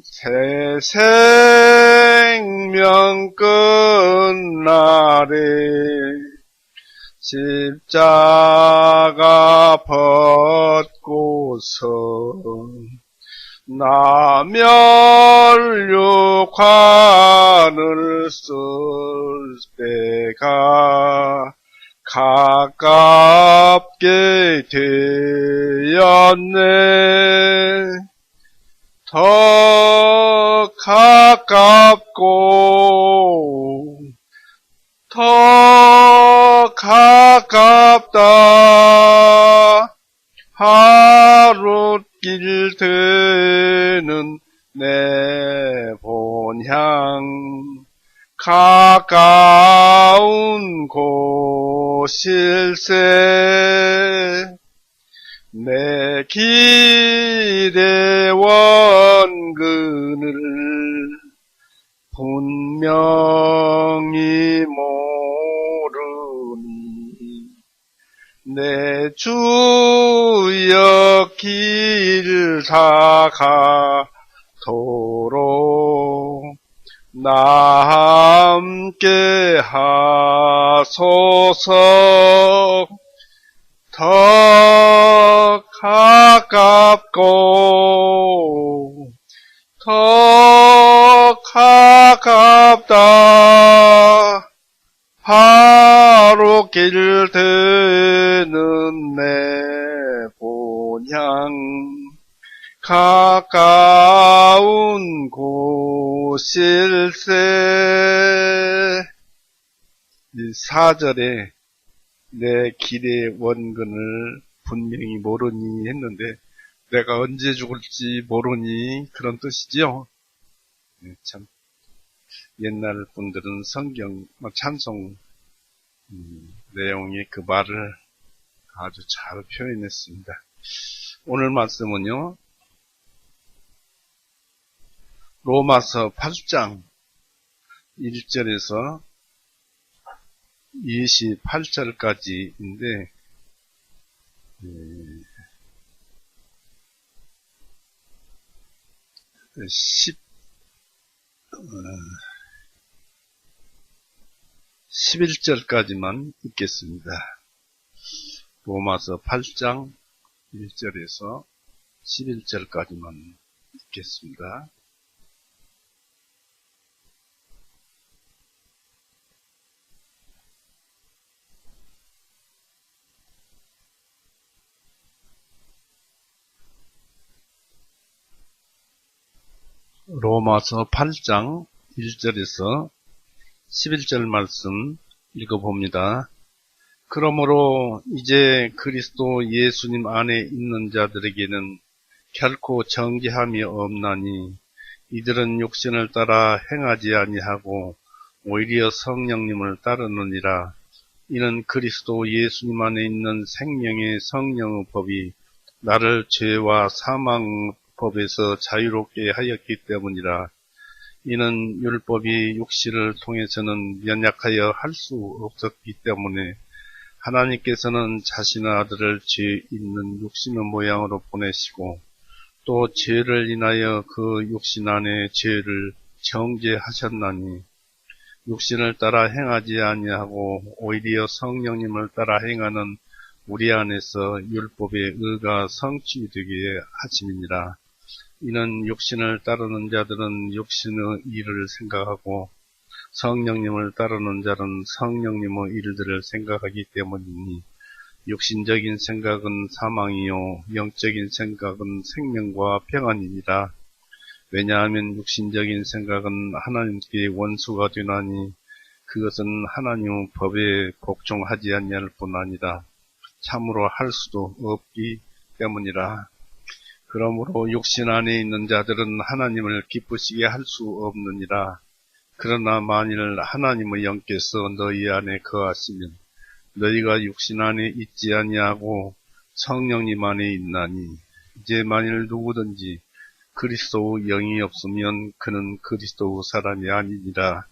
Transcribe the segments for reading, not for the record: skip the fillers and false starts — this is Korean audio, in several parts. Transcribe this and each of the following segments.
새 생명 끝날에 십자가 벗고서 나 멸류관을 쓸 때가 가깝게 되었네. 더 가깝고 더 가깝다. 하룻길 되는 내 본향 가까운 곳일세. 내 길의 원근을 분명히 모르니 내 주여 길 다가도록 나 함께 하소서. 더 가깝고 더 가깝다. 바로 길 되는 내 본향 가까운 곳일세. 이 4절에 내 길의 원근을 분명히 모르니 했는데 내가 언제 죽을지 모르니 그런 뜻이죠. 참 옛날 분들은 성경 찬송 내용의 그 말을 아주 잘 표현했습니다. 오늘 말씀은요, 로마서 8장 1절에서 28절까지인데 11절까지만 읽겠습니다. 로마서 8장 1절에서 11절까지만 읽겠습니다. 로마서 8장 1절에서 11절 말씀 읽어봅니다. 그러므로 이제 그리스도 예수님 안에 있는 자들에게는 결코 정죄함이 없나니 이들은 육신을 따라 행하지 아니하고 오히려 성령님을 따르느니라. 이는 그리스도 예수님 안에 있는 생명의 성령의 법이 나를 죄와 사망 법에서 자유롭게 하였기 때문이라. 이는 율법이 육신을 통해서는 연약하여 할 수 없었기 때문에 하나님께서는 자신의 아들을 죄 있는 육신의 모양으로 보내시고 또 죄를 인하여 그 육신 안에 죄를 정죄하셨나니 육신을 따라 행하지 아니하고 오히려 성령님을 따라 행하는 우리 안에서 율법의 의가 성취되게 하심이니라. 이는 육신을 따르는 자들은 육신의 일을 생각하고 성령님을 따르는 자는 성령님의 일들을 생각하기 때문이니 육신적인 생각은 사망이요 영적인 생각은 생명과 평안이니라. 왜냐하면 육신적인 생각은 하나님께 원수가 되나니 그것은 하나님의 법에 복종하지 아니할 뿐 아니라 참으로 할 수도 없기 때문이라. 그러므로 육신 안에 있는 자들은 하나님을 기쁘시게 할 수 없느니라. 그러나 만일 하나님의 영께서 너희 안에 거하시면 너희가 육신 안에 있지 아니하고 성령님 안에 있나니 이제 만일 누구든지 그리스도의 영이 없으면 그는 그리스도의 사람이 아니니라.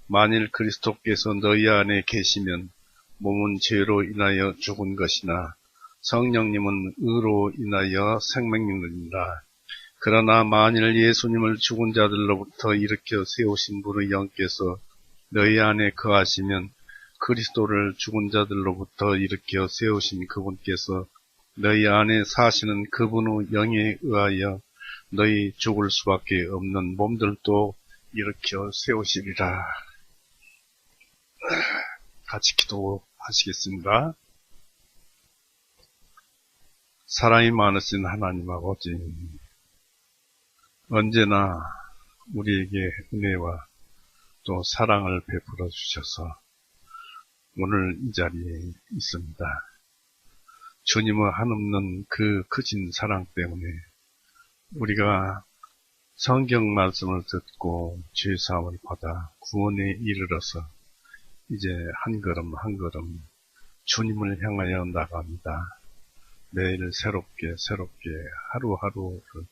만일 그리스도께서 너희 안에 계시면 몸은 죄로 인하여 죽은 것이나 성령님은 의로 인하여 생명이니라. 그러나 만일 예수님을 죽은 자들로부터 일으켜 세우신 분의 영께서 너희 안에 거하시면 그리스도를 죽은 자들로부터 일으켜 세우신 그분께서 너희 안에 사시는 그분의 영에 의하여 너희 죽을 수밖에 없는 몸들도 일으켜 세우시리라. 같이 기도하시겠습니다. 사랑이 많으신 하나님 아버지, 언제나 우리에게 은혜와 또 사랑을 베풀어 주셔서 오늘 이 자리에 있습니다. 주님의 한없는 그 크신 사랑 때문에 우리가 성경 말씀을 듣고 죄사함을 받아 구원에 이르러서 이제 한 걸음 한 걸음 주님을 향하여 나갑니다. 매일 새롭게 하루하루를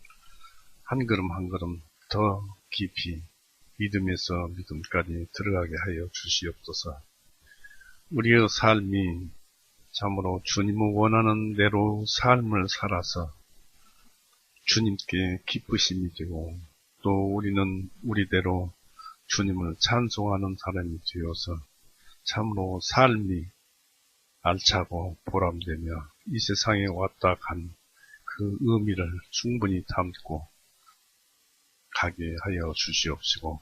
한 걸음 한 걸음 더 깊이 믿음에서 믿음까지 들어가게 하여 주시옵소서. 우리의 삶이 참으로 주님의 원하는 대로 삶을 살아서 주님께 기쁘심이 되고 또 우리는 우리대로 주님을 찬송하는 사람이 되어서 참으로 삶이 알차고 보람되며 이 세상에 왔다 간 그 의미를 충분히 담고 가게 하여 주시옵시고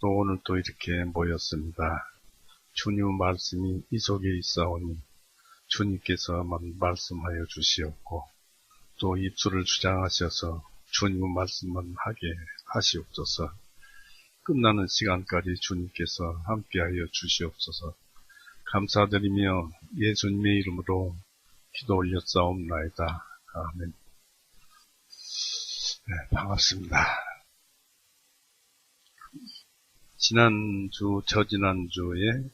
또 오늘 또 이렇게 모였습니다. 주님의 말씀이 이 속에 있사오니 주님께서만 말씀하여 주시옵고 또 입술을 주장하셔서 주님의 말씀만 하게 하시옵소서. 끝나는 시간까지 주님께서 함께하여 주시옵소서. 감사드리며 예수님의 이름으로 기도 올렸사옵나이다. 아멘. 네, 반갑습니다. 지난주, 저지난주에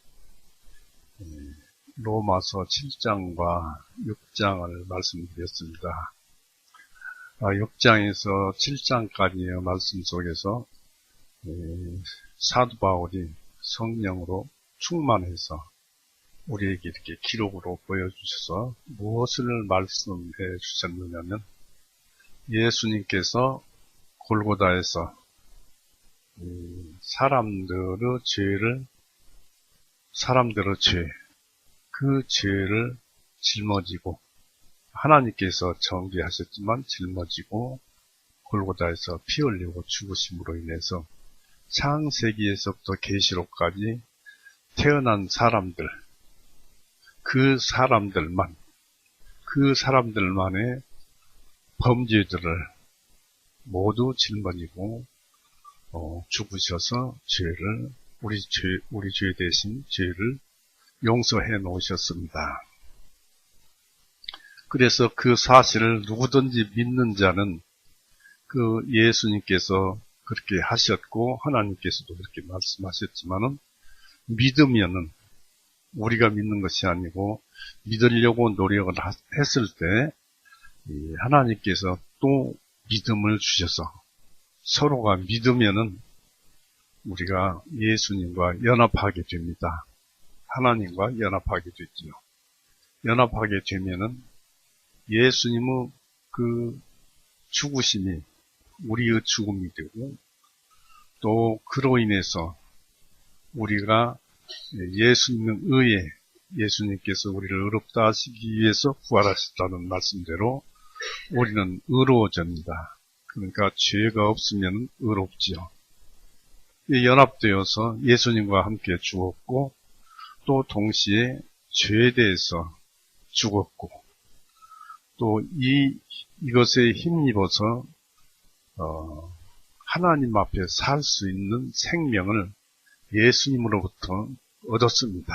로마서 7장과 6장을 말씀드렸습니다. 6장에서 7장까지의 말씀 속에서 사도 바울이 성령으로 충만해서 우리에게 이렇게 기록으로 보여주셔서 무엇을 말씀해 주셨느냐면 예수님께서 골고다에서 사람들의 죄, 그 죄를 짊어지고 하나님께서 정죄하셨지만 짊어지고 골고다에서 피 흘리고 죽으심으로 인해서 창세기에서부터 계시록까지 태어난 사람들, 그 사람들만의 범죄들을 모두 짊어지고 죽으셔서 우리 죄 대신 죄를 용서해 놓으셨습니다. 그래서 그 사실을 누구든지 믿는 자는 그 예수님께서 그렇게 하셨고 하나님께서도 그렇게 말씀하셨지만은 믿으면은 우리가 믿는 것이 아니고 믿으려고 노력을 했을 때 하나님께서 또 믿음을 주셔서 서로가 믿으면은 우리가 예수님과 연합하게 됩니다. 하나님과 연합하게 되지요. 연합하게 되면은 예수님의 그 죽으심이 우리의 죽음이 되고 또 그로 인해서 우리가 예수님의 의에 예수님께서 우리를 의롭다 하시기 위해서 부활하셨다는 말씀대로 우리는 의로워집니다. 그러니까 죄가 없으면 의롭지요. 연합되어서 예수님과 함께 죽었고 또 동시에 죄에 대해서 죽었고 또 이것에 힘입어서 하나님 앞에 살 수 있는 생명을 예수님으로부터 얻었습니다.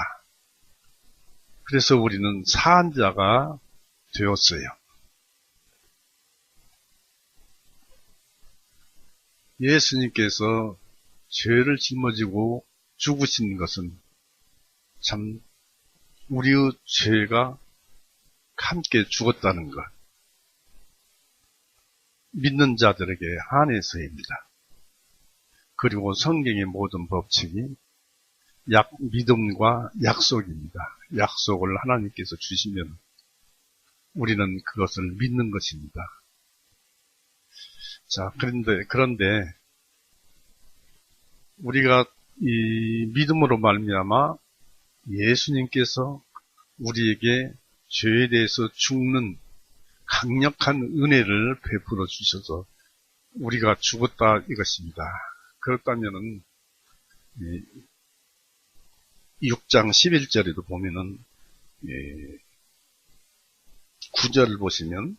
그래서 우리는 사한 자가 되었어요. 예수님께서 죄를 짊어지고 죽으신 것은 참 우리의 죄가 함께 죽었다는 것. 믿는 자들에게 한해서입니다. 그리고 성경의 모든 법칙이 믿음과 약속입니다. 약속을 하나님께서 주시면 우리는 그것을 믿는 것입니다. 자, 그런데 우리가 이 믿음으로 말미암아 예수님께서 우리에게 죄에 대해서 죽는 강력한 은혜를 베풀어 주셔서 우리가 죽었다 이것입니다. 그렇다면은 6장 11절에도 보면은 9절을 보시면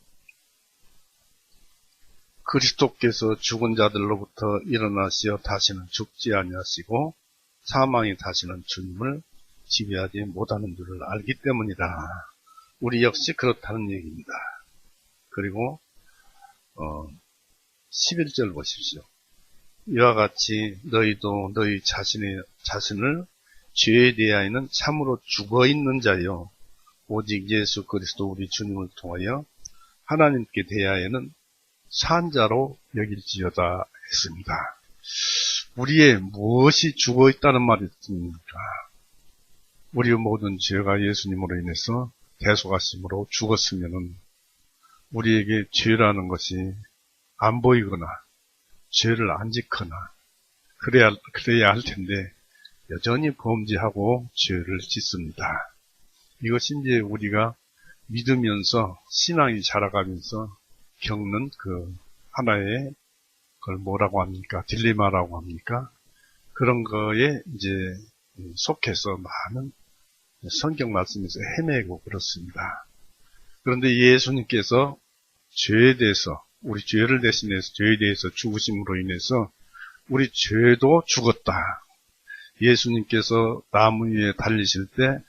그리스도께서 죽은 자들로부터 일어나시어 다시는 죽지 아니하시고 사망이 다시는 주님을 지배하지 못하는 줄을 알기 때문이다. 우리 역시 그렇다는 얘기입니다. 그리고 11절 보십시오. 이와 같이 너희도 너희 자신을 죄에 대하여는 참으로 죽어있는 자요 오직 예수 그리스도 우리 주님을 통하여 하나님께 대하여는 산 자로 여길지어다 했습니다. 우리의 무엇이 죽어있다는 말이 있습니까? 우리의 모든 죄가 예수님으로 인해서 대속하심으로 죽었으면은 우리에게 죄라는 것이 안 보이거나 죄를 안 짓거나 그래야 할 텐데 여전히 범죄하고 죄를 짓습니다. 이것이 이제 우리가 믿으면서 신앙이 자라가면서 겪는 그 하나의 그걸 뭐라고 합니까? 딜레마라고 합니까? 그런 거에 이제 속해서 많은 성경 말씀에서 헤매고 그렇습니다. 그런데 예수님께서 죄에 대해서 우리 죄를 대신해서 죄에 대해서 죽으심으로 인해서 우리 죄도 죽었다. 예수님께서 나무 위에 달리실 때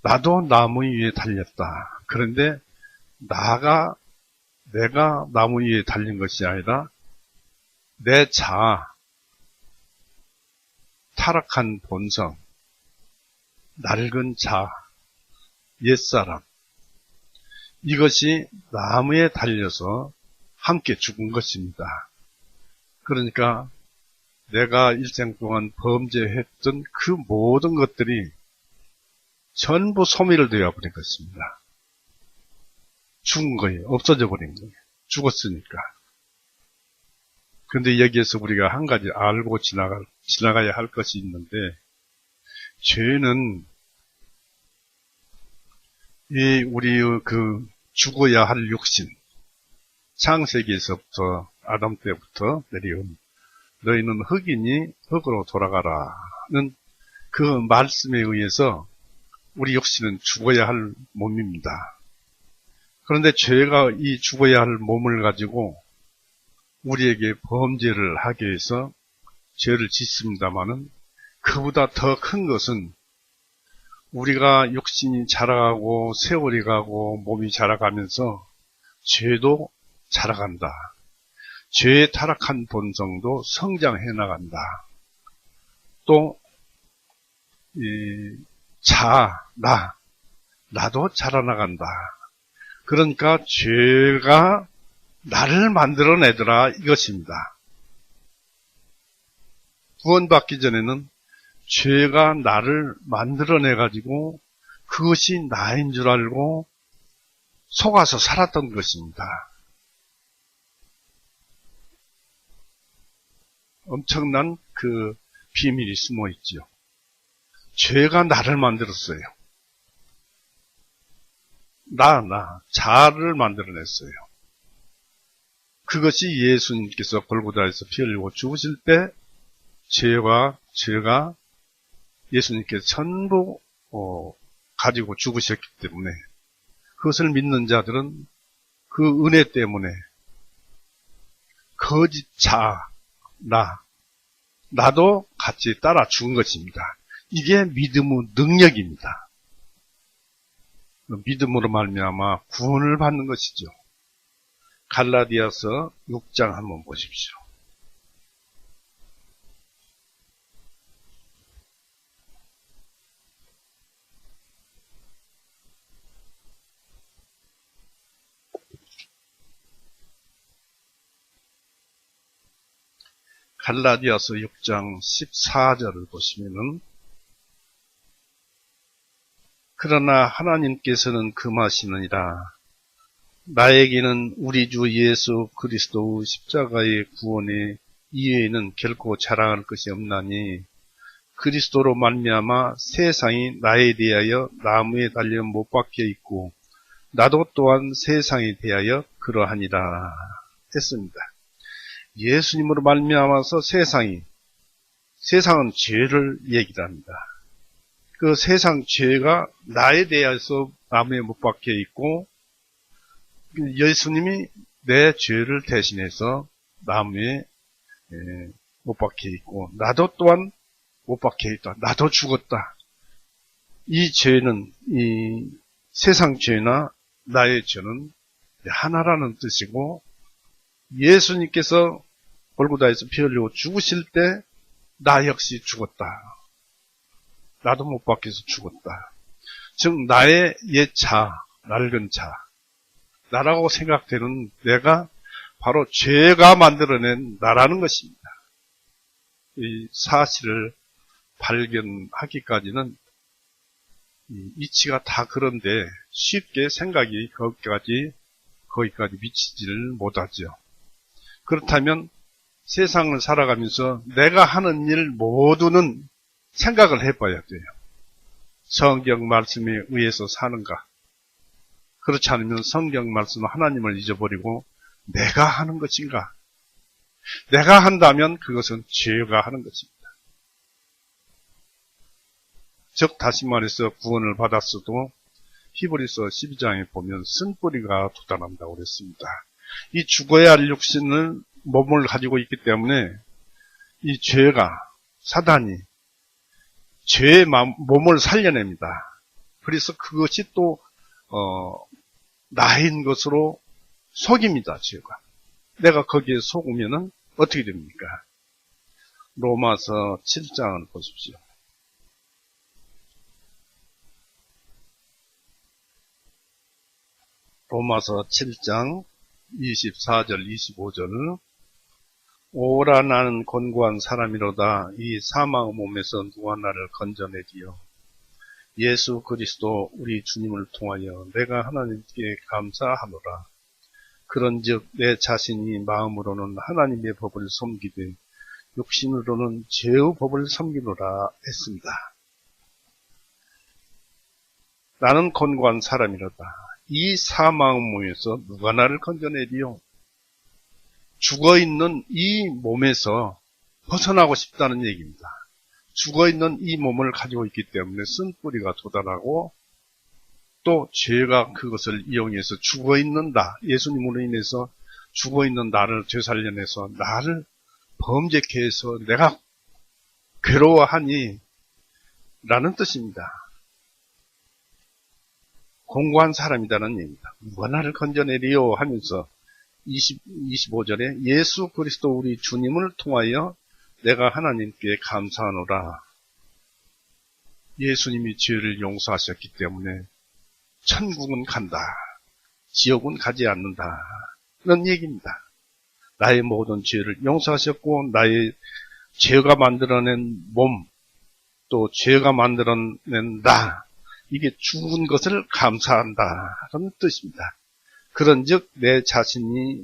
나도 나무 위에 달렸다. 그런데 내가 나무 위에 달린 것이 아니라 내 자아, 타락한 본성, 낡은 자아, 옛사람 이것이 나무에 달려서 함께 죽은 것입니다. 그러니까 내가 일생 동안 범죄했던 그 모든 것들이 전부 소멸을 되어버린 것입니다. 죽은 거예요. 없어져 버린 거예요. 죽었으니까. 그런데 여기에서 우리가 한 가지 알고 지나가야 할 것이 있는데, 죄는 우리의 그 죽어야 할 육신, 창세기에서부터 아담 때부터 내려온 너희는 흙이니 흙으로 돌아가라는 그 말씀에 의해서 우리 육신은 죽어야 할 몸입니다. 그런데 죄가 이 죽어야 할 몸을 가지고 우리에게 범죄를 하게 해서 죄를 짓습니다마는 그보다 더 큰 것은 우리가 육신이 자라가고 세월이 가고 몸이 자라가면서 죄도 자라간다. 죄의 타락한 본성도 성장해 나간다. 또 나도 자라나간다. 그러니까 죄가 나를 만들어내더라 이것입니다. 구원받기 전에는 죄가 나를 만들어내가지고 그것이 나인 줄 알고 속아서 살았던 것입니다. 엄청난 그 비밀이 숨어 있지요. 죄가 나를 만들었어요. 자아를 만들어냈어요. 그것이 예수님께서 골고다에서 피 흘리고 죽으실 때 죄가 예수님께서 전부 가지고 죽으셨기 때문에 그것을 믿는 자들은 그 은혜 때문에 거짓 자아, 나도 같이 따라 죽은 것입니다. 이게 믿음의 능력입니다. 믿음으로 말미암아 구원을 받는 것이죠. 갈라디아서 6장 한번 보십시오. 갈라디아서 6장 14절을 보시면은 그러나 하나님께서는 금하시느니라 나에게는 우리 주 예수 그리스도의 십자가의 구원에 이외에는 결코 자랑할 것이 없나니 그리스도로 말미암아 세상이 나에 대하여 나무에 달려 못 박혀 있고 나도 또한 세상에 대하여 그러하니라 했습니다. 예수님으로 말미암아서 세상은 죄를 얘기합니다. 그 세상 죄가 나에 대해서 나무에 못 박혀 있고 예수님이 내 죄를 대신해서 나무에 못 박혀 있고 나도 또한 못 박혀 있다. 나도 죽었다. 이 죄는 이 세상 죄나 나의 죄는 하나라는 뜻이고 예수님께서 골고다에서 피 흘리고 죽으실 때 나 역시 죽었다. 나도 못 박혀서 죽었다. 즉 나의 옛 자, 낡은 자, 나라고 생각되는 내가 바로 죄가 만들어낸 나라는 것입니다. 이 사실을 발견하기까지는 이치가 다 그런데 쉽게 생각이 거기까지 미치지를 못하죠. 그렇다면 세상을 살아가면서 내가 하는 일 모두는 생각을 해봐야 돼요. 성경 말씀에 의해서 사는가? 그렇지 않으면 성경 말씀 하나님을 잊어버리고 내가 하는 것인가? 내가 한다면 그것은 죄가 하는 것입니다. 즉 다시 말해서 구원을 받았어도 히브리서 12장에 보면 쓴뿌리가 돋아난다고 그랬습니다. 이 죽어야 할 육신을 몸을 가지고 있기 때문에 이 죄가 사단이 죄의 몸을 살려냅니다. 그래서 그것이 또 나인 것으로 속입니다. 죄가. 내가 거기에 속으면은 어떻게 됩니까? 로마서 7장을 보십시오. 로마서 7장 24절 25절 오라 나는 곤고한 사람이로다. 이 사망의 몸에서 누가 나를 건져내리요. 예수 그리스도 우리 주님을 통하여 내가 하나님께 감사하노라. 그런즉 내 자신이 마음으로는 하나님의 법을 섬기되 육신으로는 죄의 법을 섬기노라 했습니다. 나는 곤고한 사람이로다. 이 사망의 몸에서 누가 나를 건져내리요. 죽어있는 이 몸에서 벗어나고 싶다는 얘기입니다. 죽어있는 이 몸을 가지고 있기 때문에 쓴뿌리가 도달하고 또 죄가 그것을 이용해서 죽어있는 나, 예수님으로 인해서 죽어있는 나를 되살려내서 나를 범죄케 해서 내가 괴로워하니 라는 뜻입니다. 공고한 사람이라는 얘기입니다. 누가 나를 건져내리요 하면서 25절에 예수 그리스도 우리 주님을 통하여 내가 하나님께 감사하노라. 예수님이 죄를 용서하셨기 때문에 천국은 간다. 지옥은 가지 않는다. 는 얘기입니다. 나의 모든 죄를 용서하셨고 나의 죄가 만들어낸 몸, 또 죄가 만들어낸 나, 이게 죽은 것을 감사한다는 뜻입니다. 그런즉 내 자신이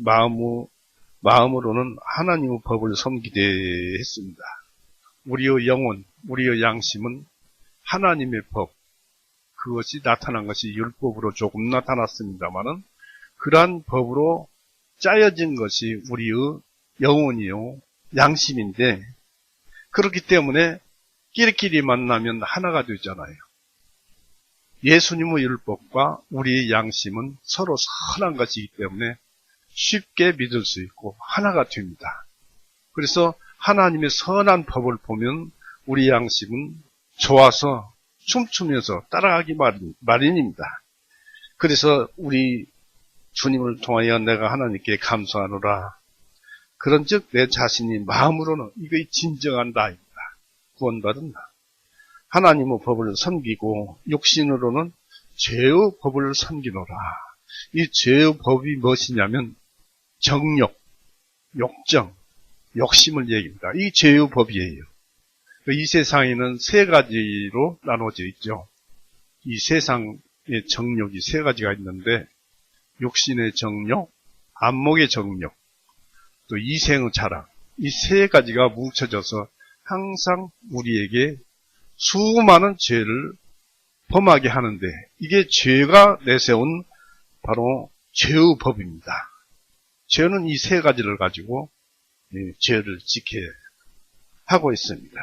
마음으로는 하나님의 법을 섬기되 했습니다. 우리의 영혼, 우리의 양심은 하나님의 법, 그것이 나타난 것이 율법으로 조금 나타났습니다만은 그러한 법으로 짜여진 것이 우리의 영혼이요 양심인데 그렇기 때문에 끼리끼리 만나면 하나가 되잖아요. 예수님의 율법과 우리의 양심은 서로 선한 것이기 때문에 쉽게 믿을 수 있고 하나가 됩니다. 그래서 하나님의 선한 법을 보면 우리 양심은 좋아서 춤추면서 따라가기 마련입니다. 그래서 우리 주님을 통하여 내가 하나님께 감사하노라. 그런즉 내 자신이 마음으로는 이게 진정한 나입니다. 구원받은 나. 하나님의 법을 섬기고 육신으로는 죄의 법을 섬기노라. 이 죄의 법이 무엇이냐면 정욕, 욕정, 욕심을 얘기합니다. 이 죄의 법이에요. 이 세상에는 세 가지로 나눠져 있죠. 이 세상의 정욕이 세 가지가 있는데 육신의 정욕, 안목의 정욕, 또 이생의 자랑, 이 세 가지가 뭉쳐져서 항상 우리에게 수많은 죄를 범하게 하는데, 이게 죄가 내세운 바로 죄의 법입니다. 죄는 이 세 가지를 가지고 죄를 지켜야 하고 있습니다.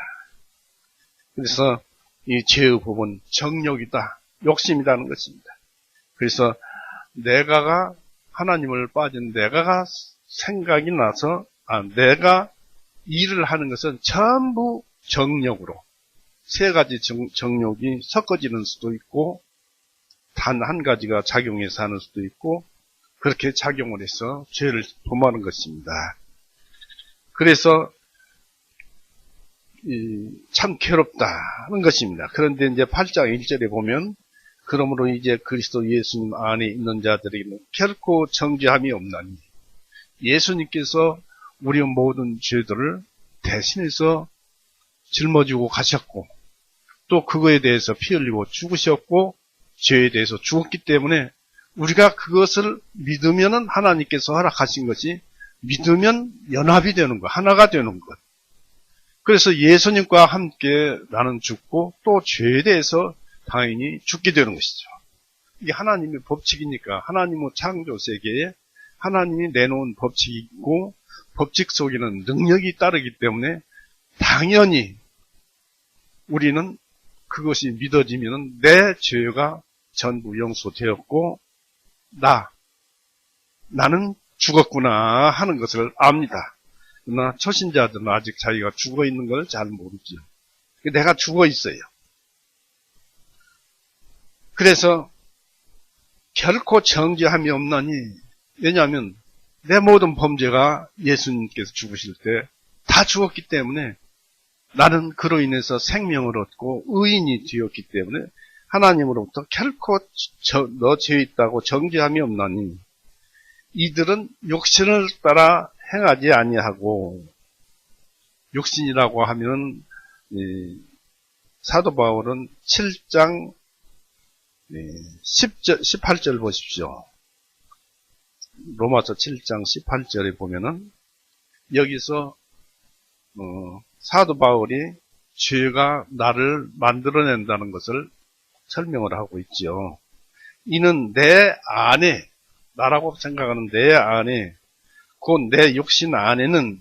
그래서 이 죄의 법은 정욕이다, 욕심이라는 것입니다. 그래서 내가가 하나님을 빠진 내가가 생각이 나서 내가 일을 하는 것은 전부 정욕으로, 세 가지 정욕이 섞어지는 수도 있고 단 한 가지가 작용해서 하는 수도 있고, 그렇게 작용을 해서 죄를 범하는 것입니다. 그래서 참 괴롭다는 것입니다. 그런데 이제 8장 1절에 보면, 그러므로 이제 그리스도 예수님 안에 있는 자들에게는 결코 정죄함이 없나니, 예수님께서 우리의 모든 죄들을 대신해서 짊어지고 가셨고, 또 그거에 대해서 피 흘리고 죽으셨고, 죄에 대해서 죽었기 때문에 우리가 그것을 믿으면은 하나님께서 허락하신 것이, 믿으면 연합이 되는 것, 하나가 되는 것. 그래서 예수님과 함께 나는 죽고 또 죄에 대해서 당연히 죽게 되는 것이죠. 이게 하나님의 법칙이니까, 하나님의 창조 세계에 하나님이 내놓은 법칙이 있고, 법칙 속에는 능력이 따르기 때문에 당연히 우리는 그것이 믿어지면 내 죄가 전부 용서되었고 나는 죽었구나 하는 것을 압니다. 그러나 초신자들은 아직 자기가 죽어 있는 걸 잘 모르죠. 내가 죽어 있어요. 그래서 결코 정죄함이 없나니, 왜냐하면 내 모든 범죄가 예수님께서 죽으실 때 다 죽었기 때문에, 나는 그로 인해서 생명을 얻고 의인이 되었기 때문에 하나님으로부터 결코 너 죄 있다고 정죄함이 없나니, 이들은 육신을 따라 행하지 아니하고, 육신이라고 하면 사도 바울은 7장 18절 보십시오. 로마서 7장 18절에 보면은 여기서 사도 바울이 죄가 나를 만들어낸다는 것을 설명을 하고 있죠. 이는 내 안에, 나라고 생각하는 내 안에, 곧 내 육신 안에는,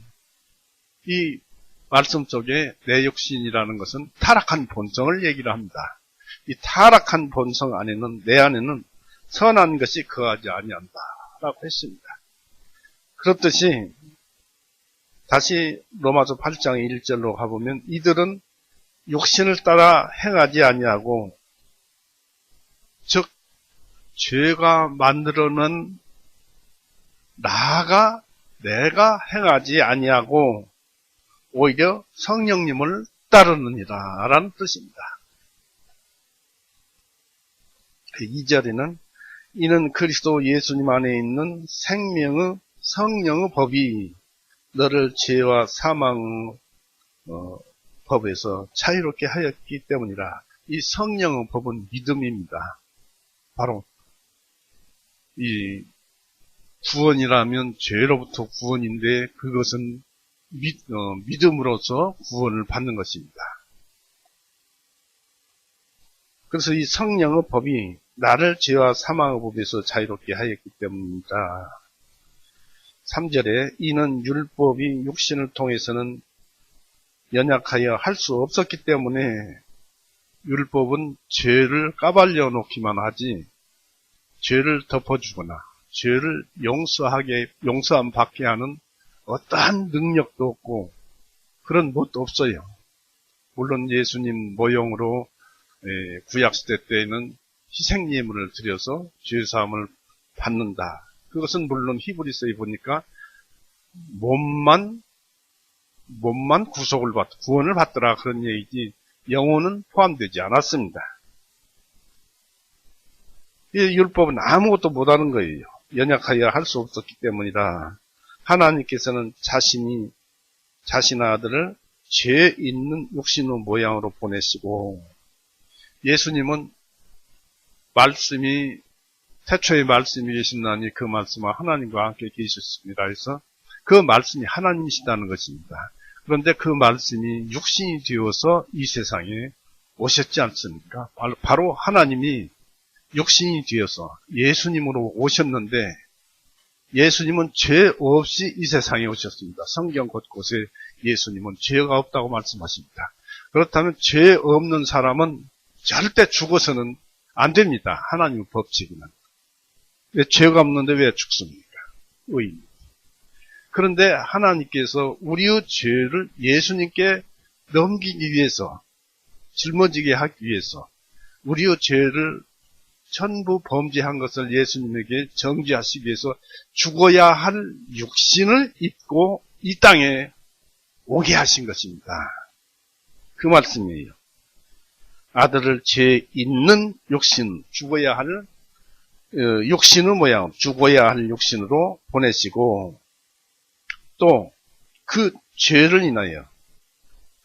이 말씀 속에 내 육신이라는 것은 타락한 본성을 얘기를 합니다. 이 타락한 본성 안에는, 내 안에는 선한 것이 거하지 아니한다 라고 했습니다. 그렇듯이 다시 로마서 8장 1절로 가보면, 이들은 육신을 따라 행하지 아니하고, 즉 죄가 만들어낸 내가 행하지 아니하고 오히려 성령님을 따르느니라 라는 뜻입니다. 2절에는 이는 그리스도 예수님 안에 있는 생명의 성령의 법이 너를 죄와 사망의 법에서 자유롭게 하였기 때문이라. 이 성령의 법은 믿음입니다. 바로 이 구원이라면 죄로부터 구원인데, 그것은 믿음으로써 구원을 받는 것입니다. 그래서 이 성령의 법이 나를 죄와 사망의 법에서 자유롭게 하였기 때문이다. 3절에 이는 율법이 육신을 통해서는 연약하여 할 수 없었기 때문에 율법은 죄를 까발려 놓기만 하지 죄를 덮어주거나 죄를 용서함 받게 하는 어떠한 능력도 없고 그런 것도 없어요. 물론 예수님 모형으로 구약시대 때에는 희생예물을 드려서 죄사함을 받는다. 그것은 물론 히브리서에 보니까 몸만 구원을 받더라 그런 얘기지, 영혼은 포함되지 않았습니다. 이 율법은 아무것도 못하는 거예요. 연약하여 할 수 없었기 때문이라. 하나님께서는 자신의 아들을 죄 있는 육신의 모양으로 보내시고, 예수님은 말씀이 태초에 말씀이 계신다니 그 말씀은 하나님과 함께 계셨습니다. 그래서 그 말씀이 하나님이시다는 것입니다. 그런데 그 말씀이 육신이 되어서 이 세상에 오셨지 않습니까? 바로 하나님이 육신이 되어서 예수님으로 오셨는데 예수님은 죄 없이 이 세상에 오셨습니다. 성경 곳곳에 예수님은 죄가 없다고 말씀하십니다. 그렇다면 죄 없는 사람은 절대 죽어서는 안 됩니다. 하나님의 법칙은. 왜 죄가 없는데 왜 죽습니까? 의인. 그런데 하나님께서 우리의 죄를 예수님께 넘기기 위해서, 짊어지게 하기 위해서 우리의 죄를 전부 범죄한 것을 예수님에게 정죄하시기 위해서 죽어야 할 육신을 입고 이 땅에 오게 하신 것입니다. 그 말씀이에요. 아들을 죄 있는 육신, 죽어야 할 육신의 모양, 죽어야 할 육신으로 보내시고 또 그 죄를 인하여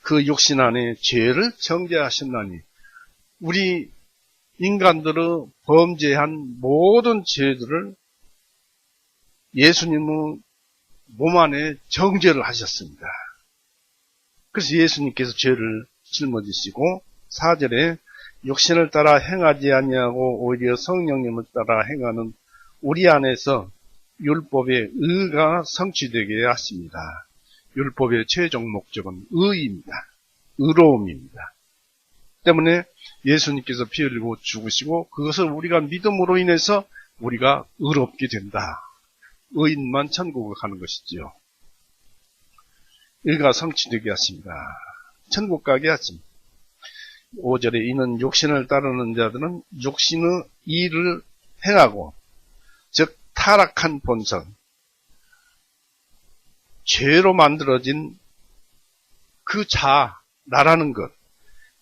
그 육신 안에 죄를 정죄하셨나니 우리 인간들의 범죄한 모든 죄들을 예수님의 몸 안에 정죄를 하셨습니다. 그래서 예수님께서 죄를 짊어지시고 4절에 육신을 따라 행하지 아니하고 오히려 성령님을 따라 행하는 우리 안에서 율법의 의가 성취되게 하십니다. 율법의 최종 목적은 의입니다. 의로움입니다. 때문에 예수님께서 피 흘리고 죽으시고 그것을 우리가 믿음으로 인해서 우리가 의롭게 된다. 의인만 천국을 가는 것이지요. 의가 성취되게 하십니다. 천국 가게 하십니다. 5절에 이는 육신을 따르는 자들은 육신의 일을 행하고 즉 타락한 본성, 죄로 만들어진 그 나라는 것,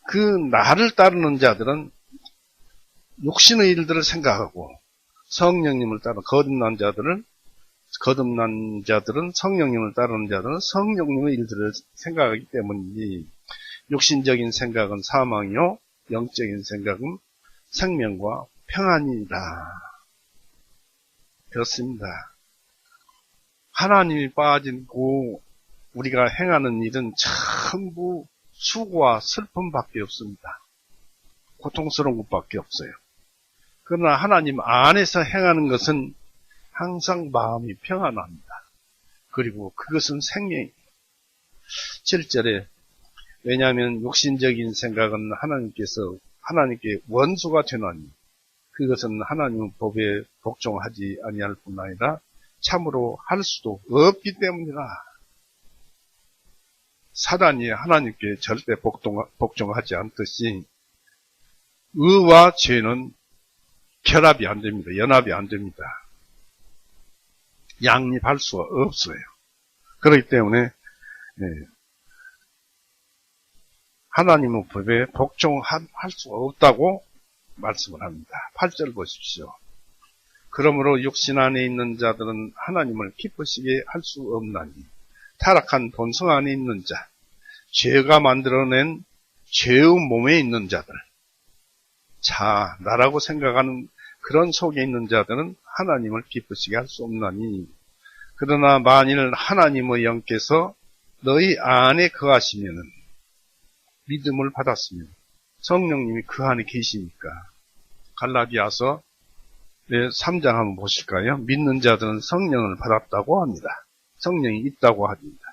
그 나를 따르는 자들은 육신의 일들을 생각하고 성령님을 따르는 거듭난 자들은 성령님을 따르는 자들은 성령님의 일들을 생각하기 때문이지 육신적인 생각은 사망이요 영적인 생각은 생명과 평안이다. 그렇습니다. 하나님이 빠지고 우리가 행하는 일은 전부 수고와 슬픔밖에 없습니다. 고통스러운 것밖에 없어요. 그러나 하나님 안에서 행하는 것은 항상 마음이 평안합니다. 그리고 그것은 생명이에요. 7절에 왜냐하면 육신적인 생각은 하나님께 원수가 되나니 그것은 하나님의 법에 복종하지 아니할 뿐 아니라 참으로 할 수도 없기 때문이라. 사단이 하나님께 절대 복종하지 않듯이 의와 죄는 결합이 안 됩니다. 연합이 안 됩니다. 양립할 수가 없어요. 그렇기 때문에 하나님의 법에 복종할 수가 없다고 말씀을 합니다. 8절 보십시오. 그러므로 육신 안에 있는 자들은 하나님을 기쁘시게 할 수 없나니 타락한 본성 안에 있는 자, 죄가 만들어낸 죄의 몸에 있는 자들, 나라고 생각하는 그런 속에 있는 자들은 하나님을 기쁘시게 할 수 없나니 그러나 만일 하나님의 영께서 너희 안에 거하시면은 믿음을 받았으면 성령님이 그 안에 계시니까 갈라디아서 3장 한번 보실까요? 믿는 자들은 성령을 받았다고 합니다. 성령이 있다고 합니다.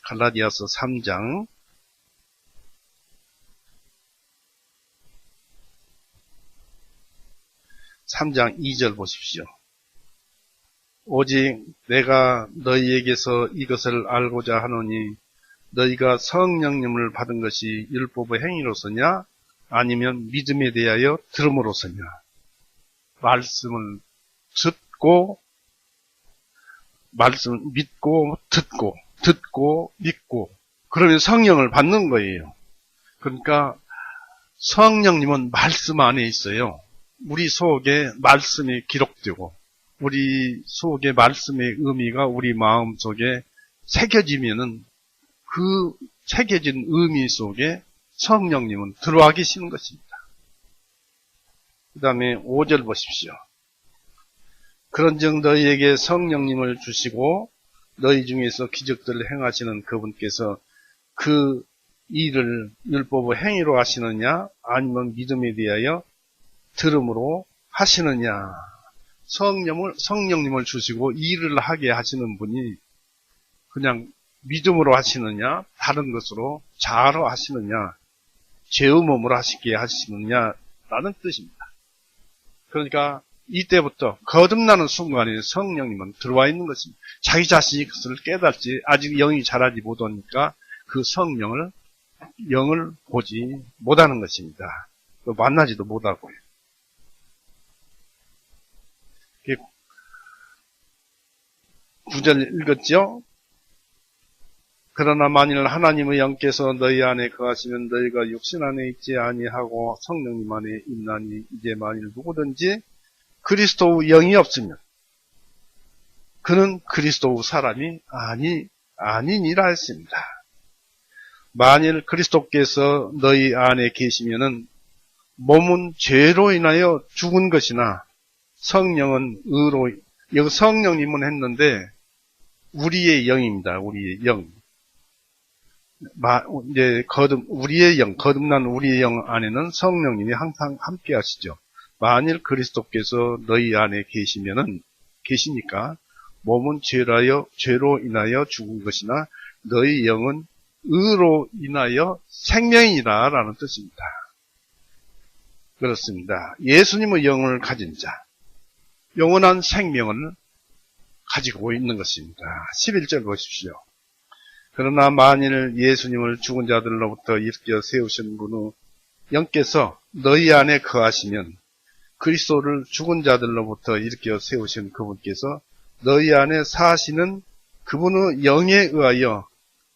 갈라디아서 3장 2절 보십시오. 오직 내가 너희에게서 이것을 알고자 하노니 너희가 성령님을 받은 것이 율법의 행위로서냐 아니면 믿음에 대하여 들음으로서냐. 말씀을 믿고 듣고 믿고 그러면 성령을 받는 거예요. 그러니까 성령님은 말씀 안에 있어요. 우리 속에 말씀이 기록되고 우리 속에 말씀의 의미가 우리 마음 속에 새겨지면은 그 새겨진 의미 속에 성령님은 들어와 계시는 것입니다. 그 다음에 5절 보십시오. 그런즉 너희에게 성령님을 주시고 너희 중에서 기적들을 행하시는 그분께서 그 일을 율법의 행위로 하시느냐 아니면 믿음에 대하여 들음으로 하시느냐. 성령님을 주시고 일을 하게 하시는 분이 그냥 믿음으로 하시느냐 다른 것으로 자아로 하시느냐 죄의 몸으로 하시게 하시느냐라는 뜻입니다. 그러니까 이때부터 거듭나는 순간에 성령님은 들어와 있는 것입니다. 자기 자신이 그것을 깨닫지 아직 영이 자라지 못하니까 그 성령을 영을 보지 못하는 것입니다. 만나지도 못하고요. 9절 읽었죠? 그러나 만일 하나님의 영께서 너희 안에 거하시면 너희가 육신 안에 있지 아니하고 성령님 안에 있나니 이제 만일 누구든지 그리스도의 영이 없으면 그는 그리스도의 사람이 아니니라 했습니다. 만일 그리스도께서 너희 안에 계시면은 몸은 죄로 인하여 죽은 것이나 성령은 의로, 여기 성령님은 했는데 우리의 영입니다. 우리의 영. 이제 우리의 영, 거듭난 우리의 영 안에는 성령님이 항상 함께 하시죠. 만일 그리스도께서 너희 안에 계시니까 몸은 죄로 인하여 죽은 것이나 너희 영은 의로 인하여 생명이니라 라는 뜻입니다. 그렇습니다. 예수님의 영을 가진 자, 영원한 생명을 가지고 있는 것입니다. 11절 보십시오. 그러나 만일 예수님을 죽은 자들로부터 일으켜 세우신 분의 영께서 너희 안에 거하시면 그리스도를 죽은 자들로부터 일으켜 세우신 그분께서 너희 안에 사시는 그분의 영에 의하여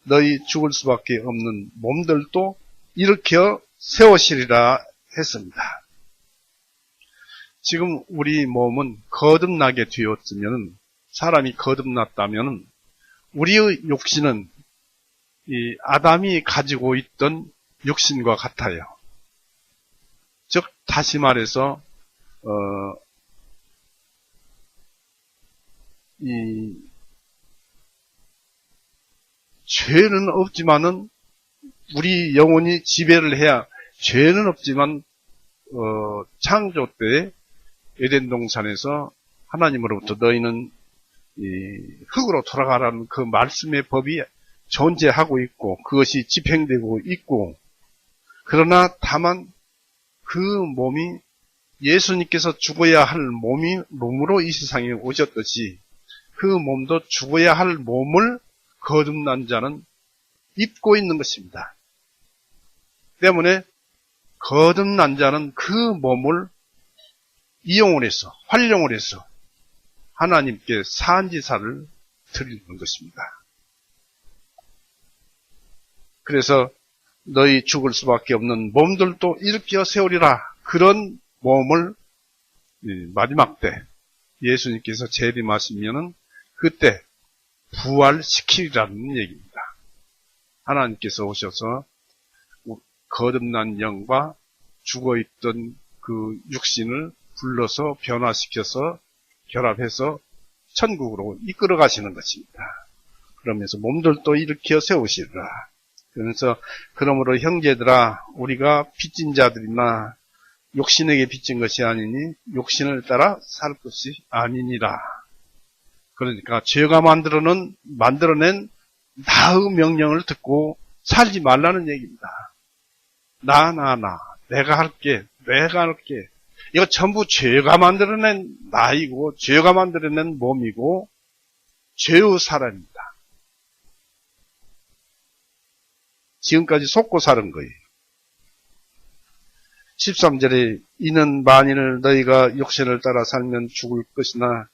너희 죽을 수밖에 없는 몸들도 일으켜 세우시리라 했습니다. 지금 우리 몸은 거듭나게 되었으면, 사람이 거듭났다면 우리의 육신은 이 아담이 가지고 있던 육신과 같아요. 즉 다시 말해서 이 죄는 없지만은 우리 영혼이 지배를 해야, 죄는 없지만 창조 때 에덴 동산에서 하나님으로부터 너희는 흙으로 돌아가라는 그 말씀의 법이 존재하고 있고 그것이 집행되고 있고, 그러나 다만 그 몸이 예수님께서 죽어야 할 몸으로 이 세상에 오셨듯이 그 몸도 죽어야 할 몸을 거듭난 자는 입고 있는 것입니다. 때문에 거듭난 자는 그 몸을 이용을 해서, 활용을 해서 하나님께 산지사를 드리는 것입니다. 그래서 너희 죽을 수밖에 없는 몸들도 일으켜 세우리라, 그런 몸을 마지막 때 예수님께서 재림하시면은 그때 부활시키리라는 얘기입니다. 하나님께서 오셔서 거듭난 영과 죽어있던 그 육신을 불러서 변화시켜서 결합해서 천국으로 이끌어 가시는 것입니다. 그러면서 몸들도 일으켜 세우시리라. 그래서 그러므로 형제들아, 우리가 빚진 자들이나 육신에게 빚진 것이 아니니 육신을 따라 살 것이 아니니라. 그러니까 죄가 만들어낸 나의 명령을 듣고 살지 말라는 얘기입니다. 내가 할게. 이거 전부 죄가 만들어낸 나이고 죄가 만들어낸 몸이고 죄의 사람입니다. 지금까지 속고 사는 거예요. 13절에 이는 만일 너희가 육신을 따라 살면 죽을 것이나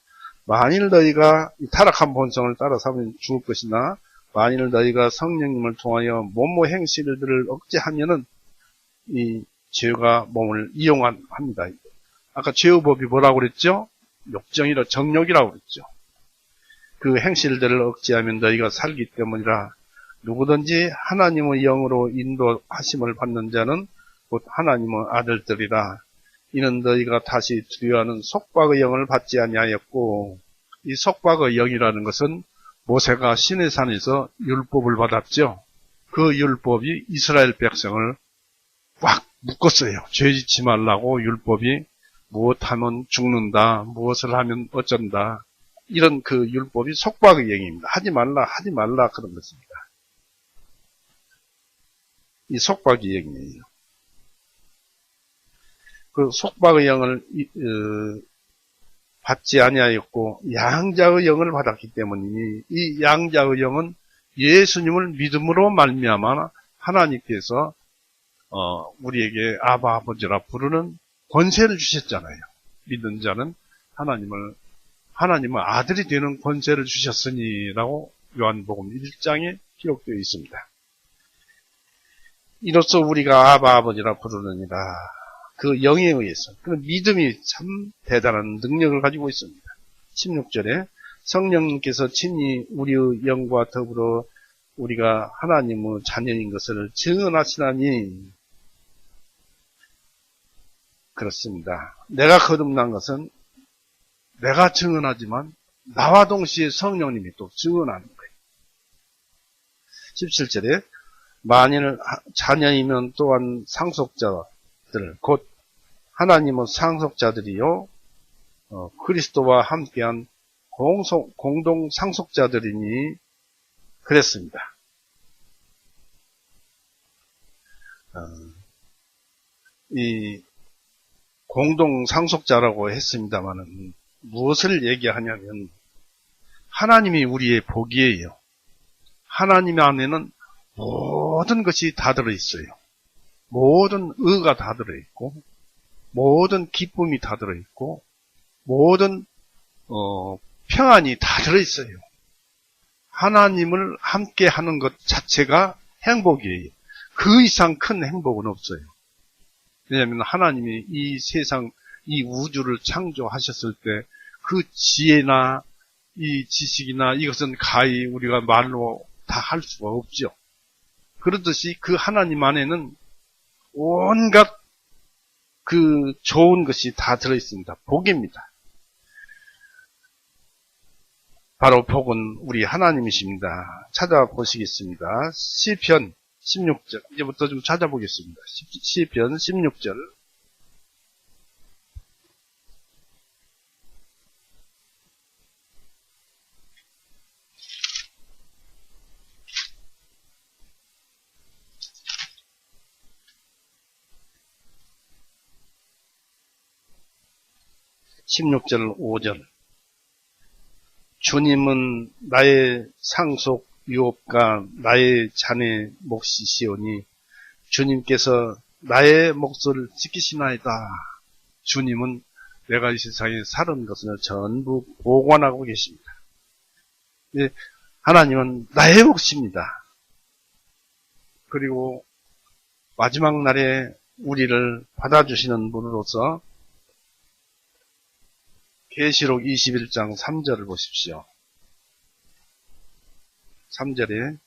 만일 너희가 타락한 본성을 따라 살면 죽을 것이나 만일 너희가 성령님을 통하여 몸의 행실들을 억제하면은 이 죄가 몸을 이용합니다. 아까 죄의 법이 뭐라고 그랬죠? 정욕이라고 그랬죠. 그 행실들을 억제하면 너희가 살기 때문이라. 누구든지 하나님의 영으로 인도하심을 받는 자는 곧 하나님의 아들들이라. 이는 너희가 다시 두려워하는 속박의 영을 받지 아니하였고, 이 속박의 영이라는 것은 모세가 시내산에서 율법을 받았죠. 그 율법이 이스라엘 백성을 꽉 묶었어요. 죄짓지 말라고 율법이 무엇하면 죽는다, 무엇을 하면 어쩐다, 이런 그 율법이 속박의 영입니다. 하지 말라 그런 것입니다. 이 속박의 영이에요. 그 속박의 영을 받지 아니하였고 양자의 영을 받았기 때문이니, 이 양자의 영은 예수님을 믿음으로 말미암아 하나님께서 우리에게 아바 아버지라 부르는 권세를 주셨잖아요. 믿는 자는 하나님의 아들이 되는 권세를 주셨으니라고 요한복음 1장에 기록되어 있습니다. 이로써 우리가 아바 아버지라 부르느니라. 그 영에 의해서, 그 믿음이 참 대단한 능력을 가지고 있습니다. 16절에 성령님께서 친히 우리의 영과 더불어 우리가 하나님의 자녀인 것을 증언하시나니, 그렇습니다. 내가 거듭난 것은 내가 증언하지만 나와 동시에 성령님이 또 증언하는 거예요. 17절에 만일 자녀이면 또한 상속자들, 곧 하나님의 상속자들이요 그리스도와 함께한 공동 상속자들이니 그랬습니다. 이 공동 상속자라고 했습니다만은 무엇을 얘기하냐면 하나님이 우리의 복이에요. 하나님 안에는 모든 것이 다 들어있어요. 모든 의가 다 들어있고, 모든 기쁨이 다 들어있고, 모든 평안이 다 들어있어요. 하나님을 함께 하는 것 자체가 행복이에요. 그 이상 큰 행복은 없어요. 왜냐하면 하나님이 이 세상, 이 우주를 창조하셨을 때 그 지혜나 이 지식이나 이것은 가히 우리가 말로 다 할 수가 없죠. 그렇듯이 그 하나님 안에는 온갖 그 좋은 것이 다 들어있습니다. 복입니다. 바로 복은 우리 하나님이십니다. 찾아보시겠습니다. 시편 16절, 이제부터 좀 찾아보겠습니다. 시편 16절. (16절) 5절. 주님은 나의 상속 유업과 나의 자네 몫이시오니 주님께서 나의 몫을 지키시나이다. 주님은 내가 이 세상에 사는 것을 전부 보관하고 계십니다. 하나님은 나의 몫입니다. 그리고 마지막 날에 우리를 받아주시는 분으로서 계시록 21장 3절을 보십시오. 3절에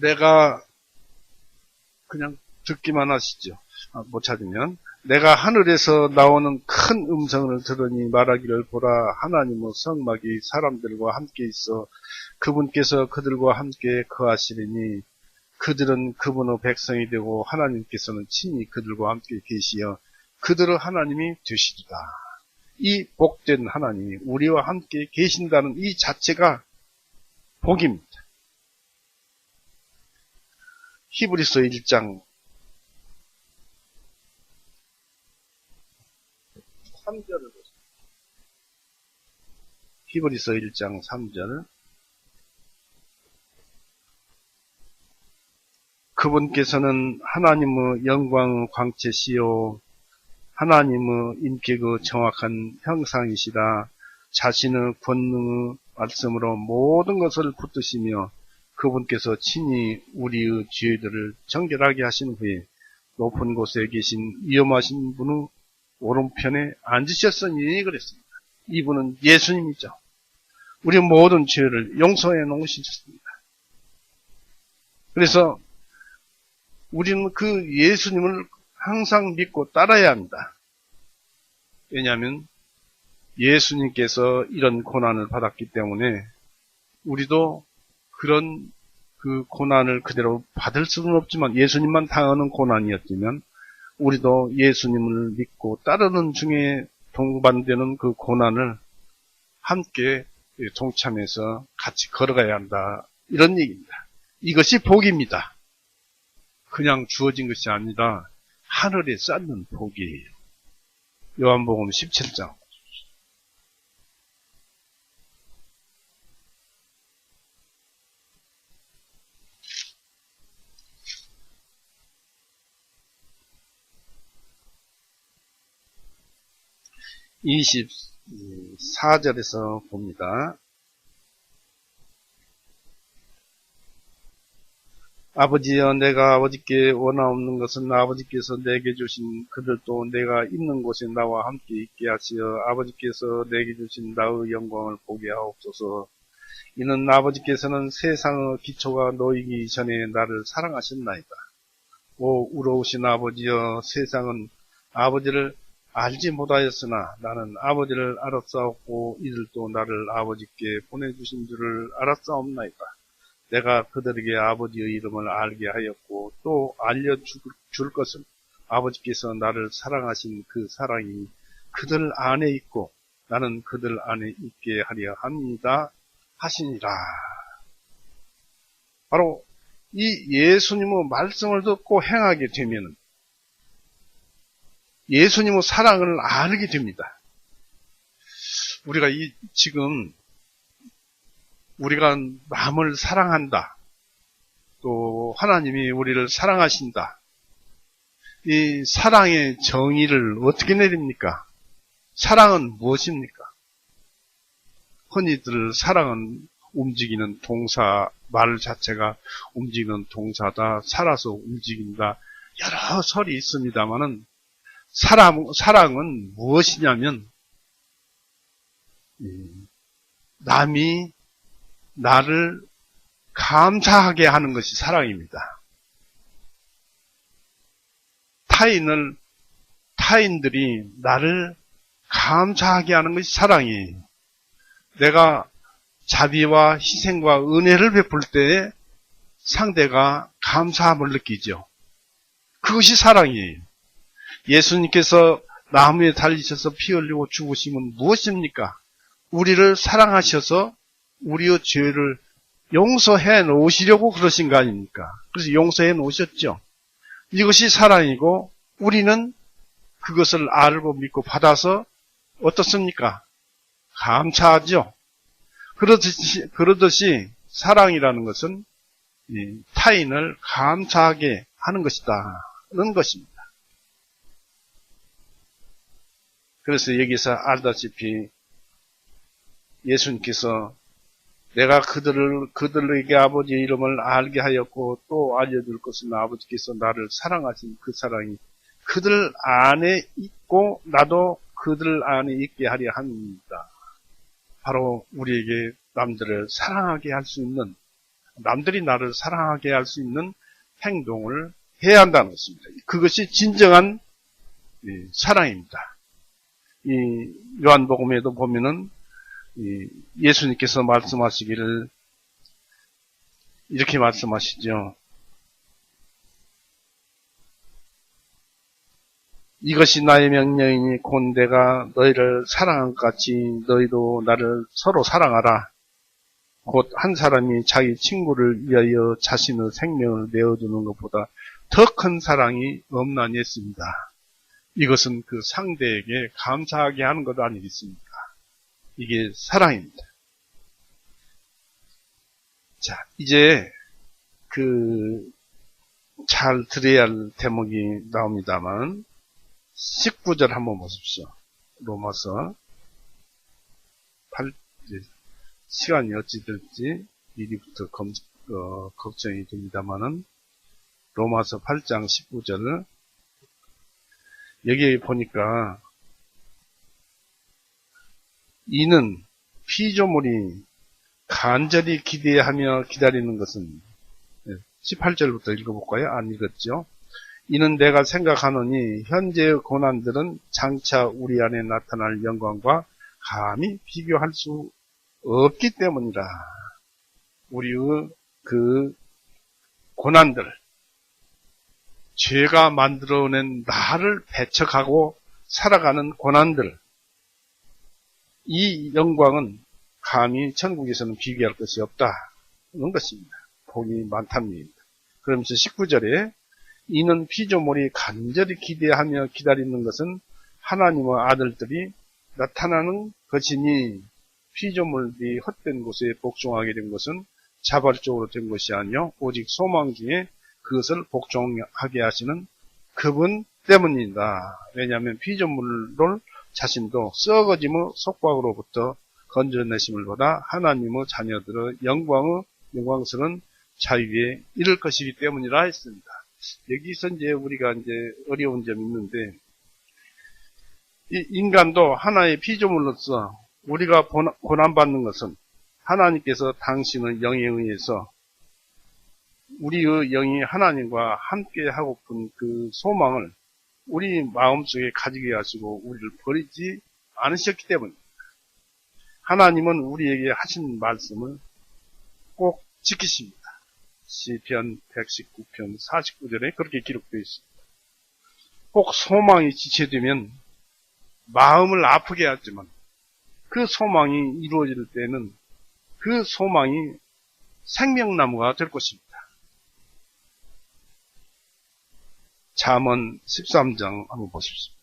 내가 그냥 듣기만 하시죠. 못 찾으면 내가 하늘에서 나오는 큰 음성을 들으니 말하기를 보라 하나님의 성막이 사람들과 함께 있어 그분께서 그들과 함께 거하시리니 그들은 그분의 백성이 되고 하나님께서는 친히 그들과 함께 계시어 그들의 하나님이 되시리라. 이 복된 하나님이 우리와 함께 계신다는 이 자체가 복입니다. 히브리서 1장 3절을 보세요. 히브리서 1장 3절. 그분께서는 하나님의 영광 광채시요 하나님의 인격의 정확한 형상이시라. 자신의 권능의 말씀으로 모든 것을 붙드시며 그분께서 친히 우리의 죄들을 정결하게 하신 후에 높은 곳에 계신 위엄하신 분의 오른편에 앉으셨으니 그랬습니다. 이분은 예수님이죠. 우리 모든 죄를 용서해 놓으셨습니다. 그래서 우리는 그 예수님을 항상 믿고 따라야 합니다. 왜냐하면 예수님께서 이런 고난을 받았기 때문에 우리도 그런 그 고난을 그대로 받을 수는 없지만 예수님만 당하는 고난이었지만 우리도 예수님을 믿고 따르는 중에 동반되는 그 고난을 함께 동참해서 같이 걸어가야 한다. 이런 얘기입니다. 이것이 복입니다. 그냥 주어진 것이 아니라 하늘에 쌓는 복이에요. 요한복음 17장. (20) 4절에서 봅니다. 아버지여, 내가 아버지께 원하옵는 것은 아버지께서 내게 주신 그들도 내가 있는 곳에 나와 함께 있게 하시어 아버지께서 내게 주신 나의 영광을 보게 하옵소서. 이는 아버지께서는 세상의 기초가 놓이기 전에 나를 사랑하셨나이다. 오 우러우신 아버지여, 세상은 아버지를 알지 못하였으나 나는 아버지를 알았사옵고 이들도 나를 아버지께 보내주신 줄을 알았사옵나이다. 내가 그들에게 아버지의 이름을 알게 하였고 또 알려줄 것은 아버지께서 나를 사랑하신 그 사랑이 그들 안에 있고 나는 그들 안에 있게 하려 합니다 하시니라. 바로 이 예수님의 말씀을 듣고 행하게 되면 예수님의 사랑을 알게 됩니다. 우리가 지금 우리가 남을 사랑한다. 또 하나님이 우리를 사랑하신다. 이 사랑의 정의를 어떻게 내립니까? 사랑은 무엇입니까? 흔히들 사랑은 움직이는 동사, 말 자체가 움직이는 동사다, 살아서 움직인다, 여러 설이 있습니다만은 사랑은 무엇이냐면 남이 나를 감사하게 하는 것이 사랑입니다. 타인들이 나를 감사하게 하는 것이 사랑이에요. 내가 자비와 희생과 은혜를 베풀 때 상대가 감사함을 느끼죠. 그것이 사랑이에요. 예수님께서 나무에 달리셔서 피 흘리고 죽으심은 무엇입니까? 우리를 사랑하셔서 우리의 죄를 용서해 놓으시려고 그러신 거 아닙니까? 그래서 용서해 놓으셨죠. 이것이 사랑이고 우리는 그것을 알고 믿고 받아서 어떻습니까? 감사하죠. 그러듯이 사랑이라는 것은 타인을 감사하게 하는 것이다는 것입니다. 그래서 여기서 알다시피 예수님께서 내가 그들에게 아버지의 이름을 알게 하였고 또 알려줄 것은 아버지께서 나를 사랑하신 그 사랑이 그들 안에 있고 나도 그들 안에 있게 하려 합니다. 바로 우리에게 남들을 사랑하게 할 수 있는, 남들이 나를 사랑하게 할 수 있는 행동을 해야 한다는 것입니다. 그것이 진정한 사랑입니다. 이 요한복음에도 보면은 예수님께서 말씀하시기를 이렇게 말씀하시죠. 이것이 나의 명령이니 곧 내가 너희를 사랑한 것 같이 너희도 나를 서로 사랑하라. 곧 한 사람이 자기 친구를 위하여 자신의 생명을 내어주는 것보다 더 큰 사랑이 없나니 했습니다. 이것은 그 상대에게 감사하게 하는 것 아니겠습니까? 이게 사랑입니다. 자, 이제 잘 들어야 할 대목이 나옵니다만 19절 한번 보십시오. 로마서 8, 시간이 어찌 될지 미리부터 걱정이 됩니다만은 로마서 8장 19절 여기 보니까 이는 피조물이 간절히 기대하며 기다리는 것은 18절부터 읽어볼까요? 안 읽었죠? 이는 내가 생각하노니 현재의 고난들은 장차 우리 안에 나타날 영광과 감히 비교할 수 없기 때문이라. 우리의 그 고난들, 죄가 만들어낸 나를 배척하고 살아가는 고난들, 이 영광은 감히 천국에서는 비교할 것이 없다는 것입니다. 복이 많답니다. 그러면서 19절에 이는 피조물이 간절히 기대하며 기다리는 것은 하나님의 아들들이 나타나는 것이니 피조물이 헛된 곳에 복종하게 된 것은 자발적으로 된 것이 아니요 오직 소망 중에 그것을 복종하게 하시는 그분 때문이다. 왜냐하면 피조물을 자신도 썩어짐의 속박으로부터 건져내심을 보다 하나님의 자녀들의 영광스러운 자유에 이를 것이기 때문이라 했습니다. 여기서 이제 우리가 이제 어려운 점이 있는데, 이 인간도 하나의 피조물로서 우리가 고난받는 것은 하나님께서 당신의 영에 의해서 우리의 영이 하나님과 함께 하고픈 그 소망을 우리 마음속에 가지게 하시고 우리를 버리지 않으셨기 때문입니다. 하나님은 우리에게 하신 말씀을 꼭 지키십니다. 시편 119편 49절에 그렇게 기록되어 있습니다. 꼭 소망이 지체되면 마음을 아프게 하지만 그 소망이 이루어질 때는 그 소망이 생명나무가 될 것입니다. 잠언 13장 한번 보십시오.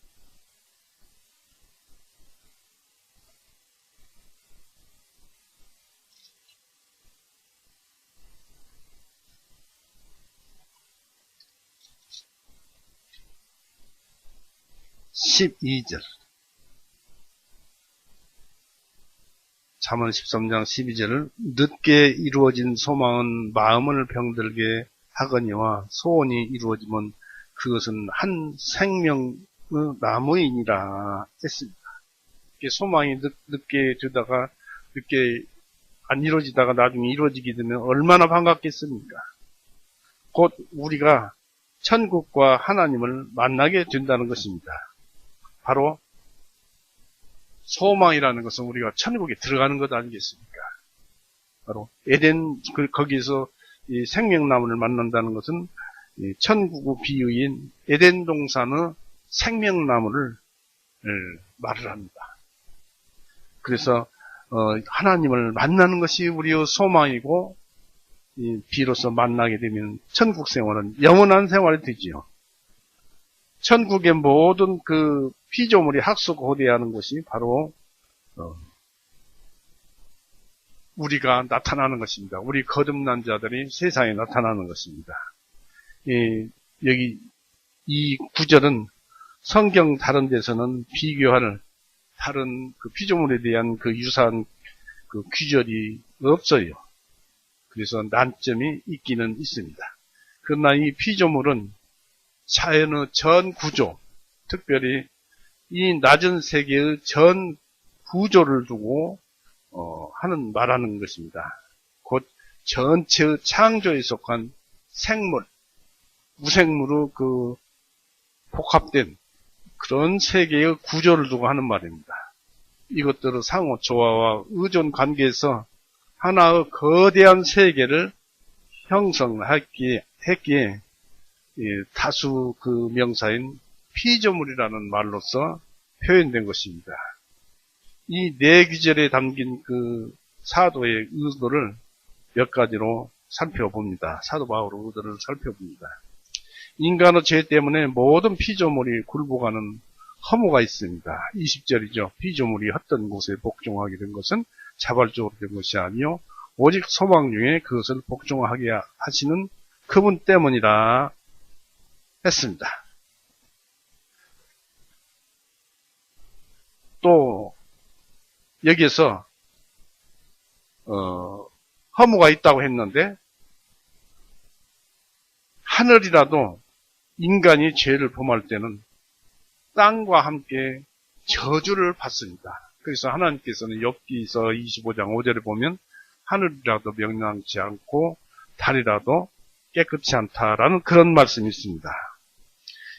잠언 13장 12절 늦게 이루어진 소망은 마음을 병들게 하거니와 소원이 이루어지면 그것은 한 생명의 나무이니라 했습니다. 소망이 늦게 되다가 늦게 안 이루어지다가 나중에 이루어지게 되면 얼마나 반갑겠습니까? 곧 우리가 천국과 하나님을 만나게 된다는 것입니다. 바로 소망이라는 것은 우리가 천국에 들어가는 것 아니겠습니까? 바로 에덴, 거기서 이 생명나무를 만난다는 것은 천국의 비유인 에덴 동산의 생명나무를 말을 합니다. 그래서 하나님을 만나는 것이 우리의 소망이고 비로소 만나게 되면 천국 생활은 영원한 생활이 되지요. 천국의 모든 그 피조물이 학수고대하는 것이 바로 우리가 나타나는 것입니다. 우리 거듭난 자들이 세상에 나타나는 것입니다. 여기 이 구절은 성경 다른 데서는 비교할 다른 그 피조물에 대한 그 유사한 그 규절이 없어요. 그래서 난점이 있기는 있습니다. 그러나 이 피조물은 자연의 전 구조, 특별히 이 낮은 세계의 전 구조를 두고 말하는 것입니다. 곧 전체의 창조에 속한 생물, 무생물의 그 복합된 그런 세계의 구조를 두고 하는 말입니다. 이것들의 상호 조화와 의존 관계에서 하나의 거대한 세계를 형성했기에 다수 그 명사인 피조물이라는 말로서 표현된 것입니다. 이 네 구절에 담긴 그 사도의 의도를 몇 가지로 살펴봅니다. 사도 바울의 의도를 살펴봅니다. 인간의 죄 때문에 모든 피조물이 굴복하는 허무가 있습니다. 20절이죠. 피조물이 헛된 곳에 복종하게 된 것은 자발적으로 된 것이 아니요 오직 소망 중에 그것을 복종하게 하시는 그분 때문이라 했습니다. 또 여기에서 허무가 있다고 했는데 하늘이라도 인간이 죄를 범할 때는 땅과 함께 저주를 받습니다. 그래서 하나님께서는 욥기서 25장 5절에 보면 하늘이라도 명랑치 않고 달이라도 깨끗치 않다라는 그런 말씀이 있습니다.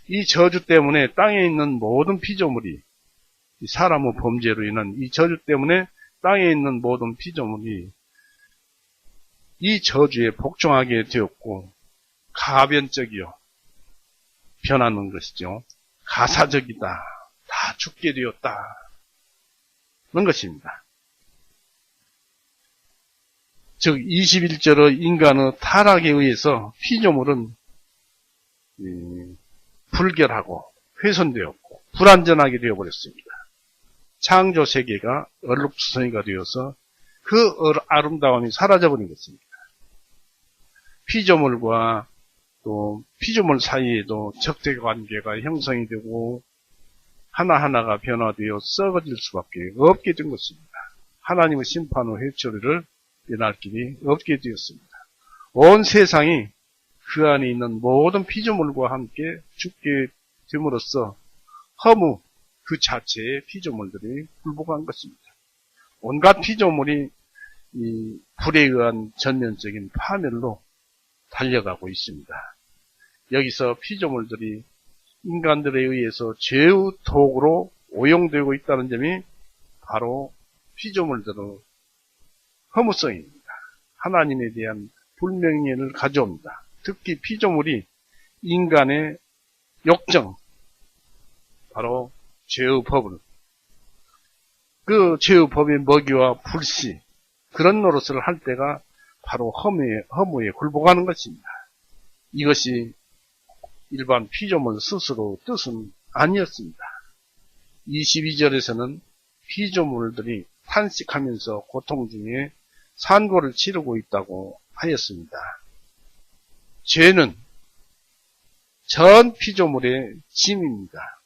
이 저주 때문에 땅에 있는 모든 피조물이, 사람의 범죄로 인한 이 저주 때문에 땅에 있는 모든 피조물이 이 저주에 복종하게 되었고 가변적이요 변하는 것이죠. 가사적이다. 다 죽게 되었다. 는 것입니다. 즉 21절의 인간의 타락에 의해서 피조물은 불결하고 훼손되었고 불완전하게 되어버렸습니다. 창조 세계가 얼룩투성이가 되어서 그 아름다움이 사라져버린 것입니다. 피조물과 또 피조물 사이에도 적대관계가 형성이 되고 하나하나가 변화되어 썩어질 수밖에 없게 된 것입니다. 하나님의 심판의 회초리를 면할 길이 없게 되었습니다. 온 세상이 그 안에 있는 모든 피조물과 함께 죽게 됨으로써 허무 그 자체의 피조물들이 굴복한 것입니다. 온갖 피조물이 이 불에 의한 전면적인 파멸로 달려가고 있습니다. 여기서 피조물들이 인간들에 의해서 죄의 도구로 오용되고 있다는 점이 바로 피조물들의 허무성입니다. 하나님에 대한 불명예를 가져옵니다. 특히 피조물이 인간의 욕정, 바로 죄의 법을, 그 죄의 법의 먹이와 불시, 그런 노릇을 할 때가 바로 허무에 굴복하는 것입니다. 이것이 일반 피조물 스스로 뜻은 아니었습니다. 22절에서는 피조물들이 탄식하면서 고통 중에 산고를 치르고 있다고 하였습니다. 죄는 전 피조물의 짐입니다.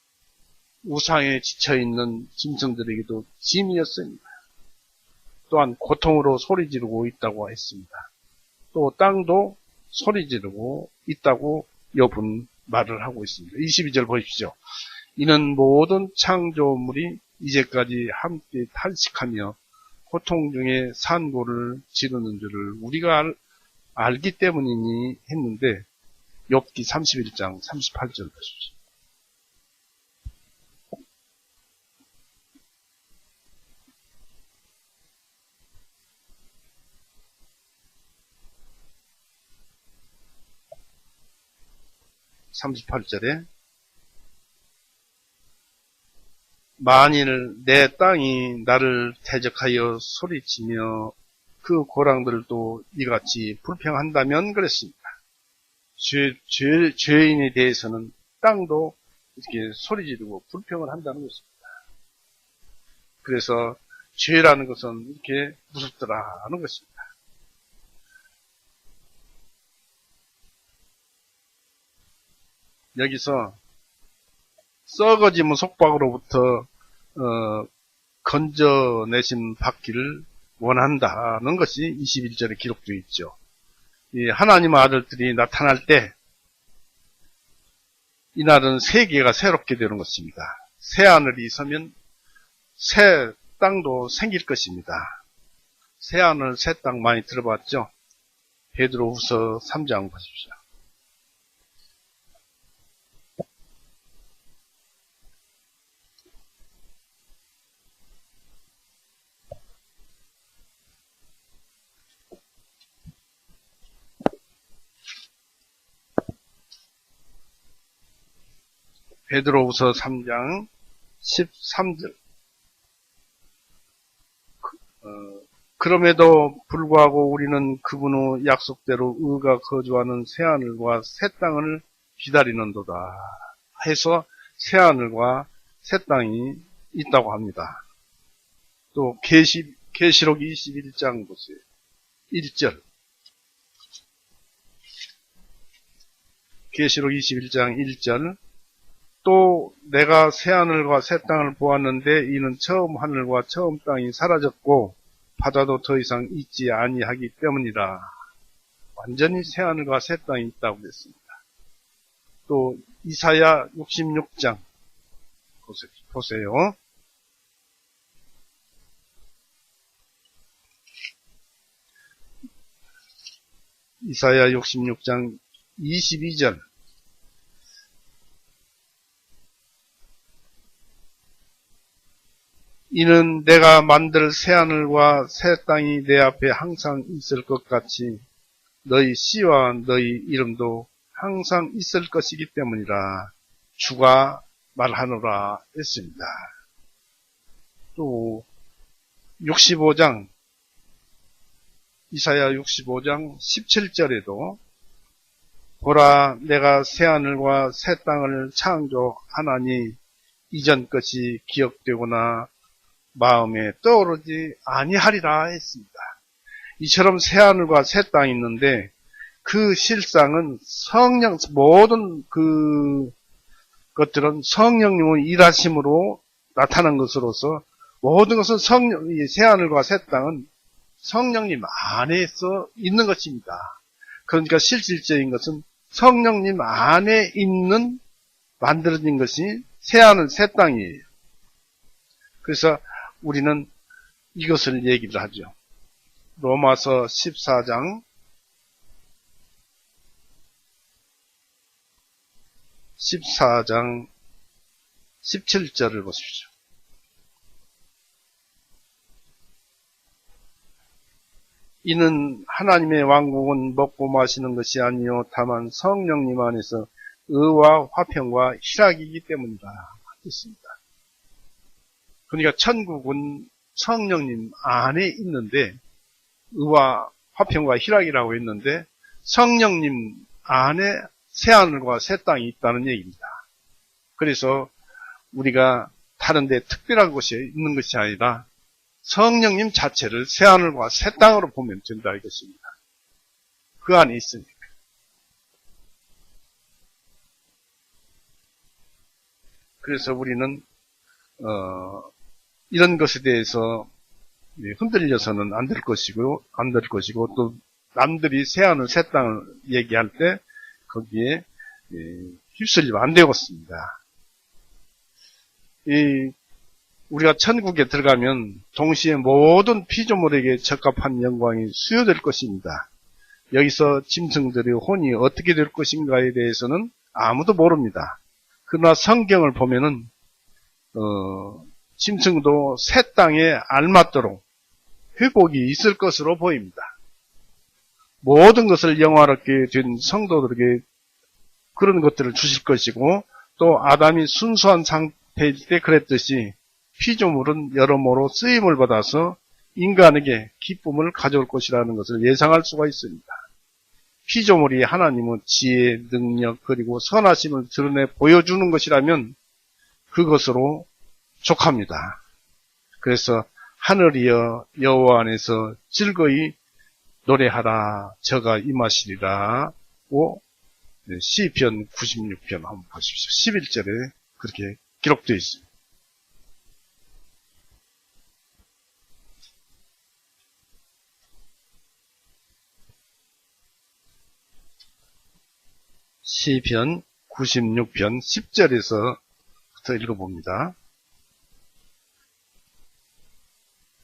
우상에 지쳐있는 짐승들에게도 짐이었습니다. 또한 고통으로 소리 지르고 있다고 했습니다. 또 땅도 소리 지르고 있다고 욥은 말을 하고 있습니다. 22절 보십시오. 이는 모든 창조물이 이제까지 함께 탄식하며 고통 중에 산고를 지르는 줄을 우리가 알기 때문이니 했는데 욥기 31장 38절 보십시오. (38절에) 만일 내 땅이 나를 대적하여 소리치며 그 고랑들도 이같이 불평한다면 그랬습니다. 죄인에 대해서는 땅도 이렇게 소리 지르고 불평을 한다는 것입니다. 그래서 죄라는 것은 이렇게 무섭더라 하는 것입니다. 여기서 썩어짐의 속박으로부터 건져내심 받기를 원한다는 것이 21절에 기록되어 있죠. 이 하나님의 아들들이 나타날 때 이날은 세계가 새롭게 되는 것입니다. 새 하늘이 서면 새 땅도 생길 것입니다. 새 하늘 새 땅 많이 들어봤죠? 베드로후서 3장 보십시오. 베드로후서 3장 13절. 그럼에도 불구하고 우리는 그분의 약속대로 의가 거주하는 새하늘과 새 땅을 기다리는도다 해서 새하늘과 새 땅이 있다고 합니다. 또 계시록 21장 보세요. 1절. 계시록 21장 1절. 또 내가 새하늘과 새 땅을 보았는데 이는 처음 하늘과 처음 땅이 사라졌고 바다도 더 이상 있지 아니하기 때문이라. 완전히 새하늘과 새 땅이 있다고 그랬습니다. 또 이사야 66장 보세요. 이사야 66장 22절. 이는 내가 만들 새하늘과 새 땅이 내 앞에 항상 있을 것 같이 너희 씨와 너희 이름도 항상 있을 것이기 때문이라 주가 말하노라 했습니다. 또 65장 이사야 65장 17절에도 보라 내가 새하늘과 새 땅을 창조하나니 이전 것이 기억되거나 마음에 떠오르지 아니하리라 했습니다. 이처럼 새하늘과 새 땅이 있는데 그 실상은 성령, 모든 그 것들은 성령님의 일하심으로 나타난 것으로서 모든 것은 이 새하늘과 새 땅은 성령님 안에서 있는 것입니다. 그러니까 실질적인 것은 성령님 안에 있는 만들어진 것이 새하늘, 새 땅이에요. 그래서 우리는 이것을 얘기를 하죠. 로마서 14장 17절을 보십시오. 이는 하나님의 왕국은 먹고 마시는 것이 아니요 다만 성령님 안에서 의와 화평과 희락이기 때문이다 했습니다. 그러니까 천국은 성령님 안에 있는데 의와 화평과 희락이라고 했는데 성령님 안에 새하늘과 새 땅이 있다는 얘기입니다. 그래서 우리가 다른 데 특별한 곳에 있는 것이 아니라 성령님 자체를 새하늘과 새 땅으로 보면 된다 이것입니다. 그 안에 있으니까. 그래서 우리는 이런 것에 대해서 흔들려서는 안 될 것이고 또 남들이 새하늘 새 땅을 얘기할 때 거기에 휩쓸리면 안 되겠습니다. 우리가 천국에 들어가면 동시에 모든 피조물에게 적합한 영광이 수여될 것입니다. 여기서 짐승들의 혼이 어떻게 될 것인가에 대해서는 아무도 모릅니다. 그러나 성경을 보면은 짐승도 새 땅에 알맞도록 회복이 있을 것으로 보입니다. 모든 것을 영화롭게 된 성도들에게 그런 것들을 주실 것이고 또 아담이 순수한 상태일 때 그랬듯이 피조물은 여러모로 쓰임을 받아서 인간에게 기쁨을 가져올 것이라는 것을 예상할 수가 있습니다. 피조물이 하나님의 지혜, 능력 그리고 선하심을 드러내 보여주는 것이라면 그것으로 족합니다. 그래서 하늘이여 여호와 안에서 즐거이 노래하라 저가 임하시리라 고 시편 96편 한번 보십시오. 11절에 그렇게 기록되어 있습니다. 시편 96편 10절에서부터 읽어봅니다.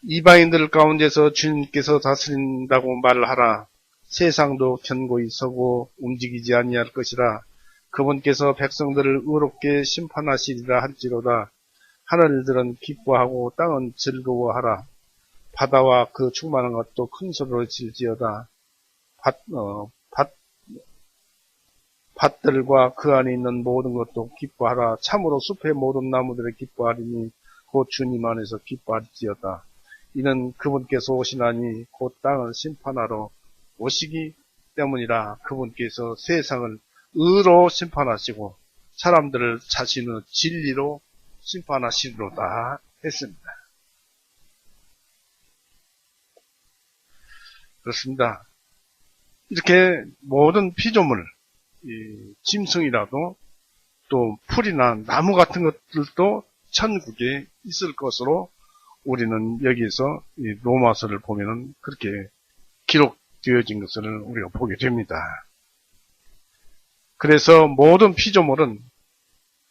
이방인들 가운데서 주님께서 다스린다고 말을 하라. 세상도 견고히 서고 움직이지 아니할 것이라. 그분께서 백성들을 의롭게 심판하시리라 할지로다. 하늘들은 기뻐하고 땅은 즐거워하라. 바다와 그 충만한 것도 큰 소리로 질지어다. 밭들과 그 안에 있는 모든 것도 기뻐하라. 참으로 숲의 모든 나무들이 기뻐하리니 곧 주님 안에서 기뻐할지어다. 이는 그분께서 오시나니 곧 땅을 심판하러 오시기 때문이라. 그분께서 세상을 의로 심판하시고 사람들을 자신의 진리로 심판하시리로다 했습니다. 그렇습니다. 이렇게 모든 피조물, 짐승이라도 또 풀이나 나무 같은 것들도 천국에 있을 것으로 우리는 여기에서 이 로마서를 보면은 그렇게 기록되어진 것을 우리가 보게 됩니다. 그래서 모든 피조물은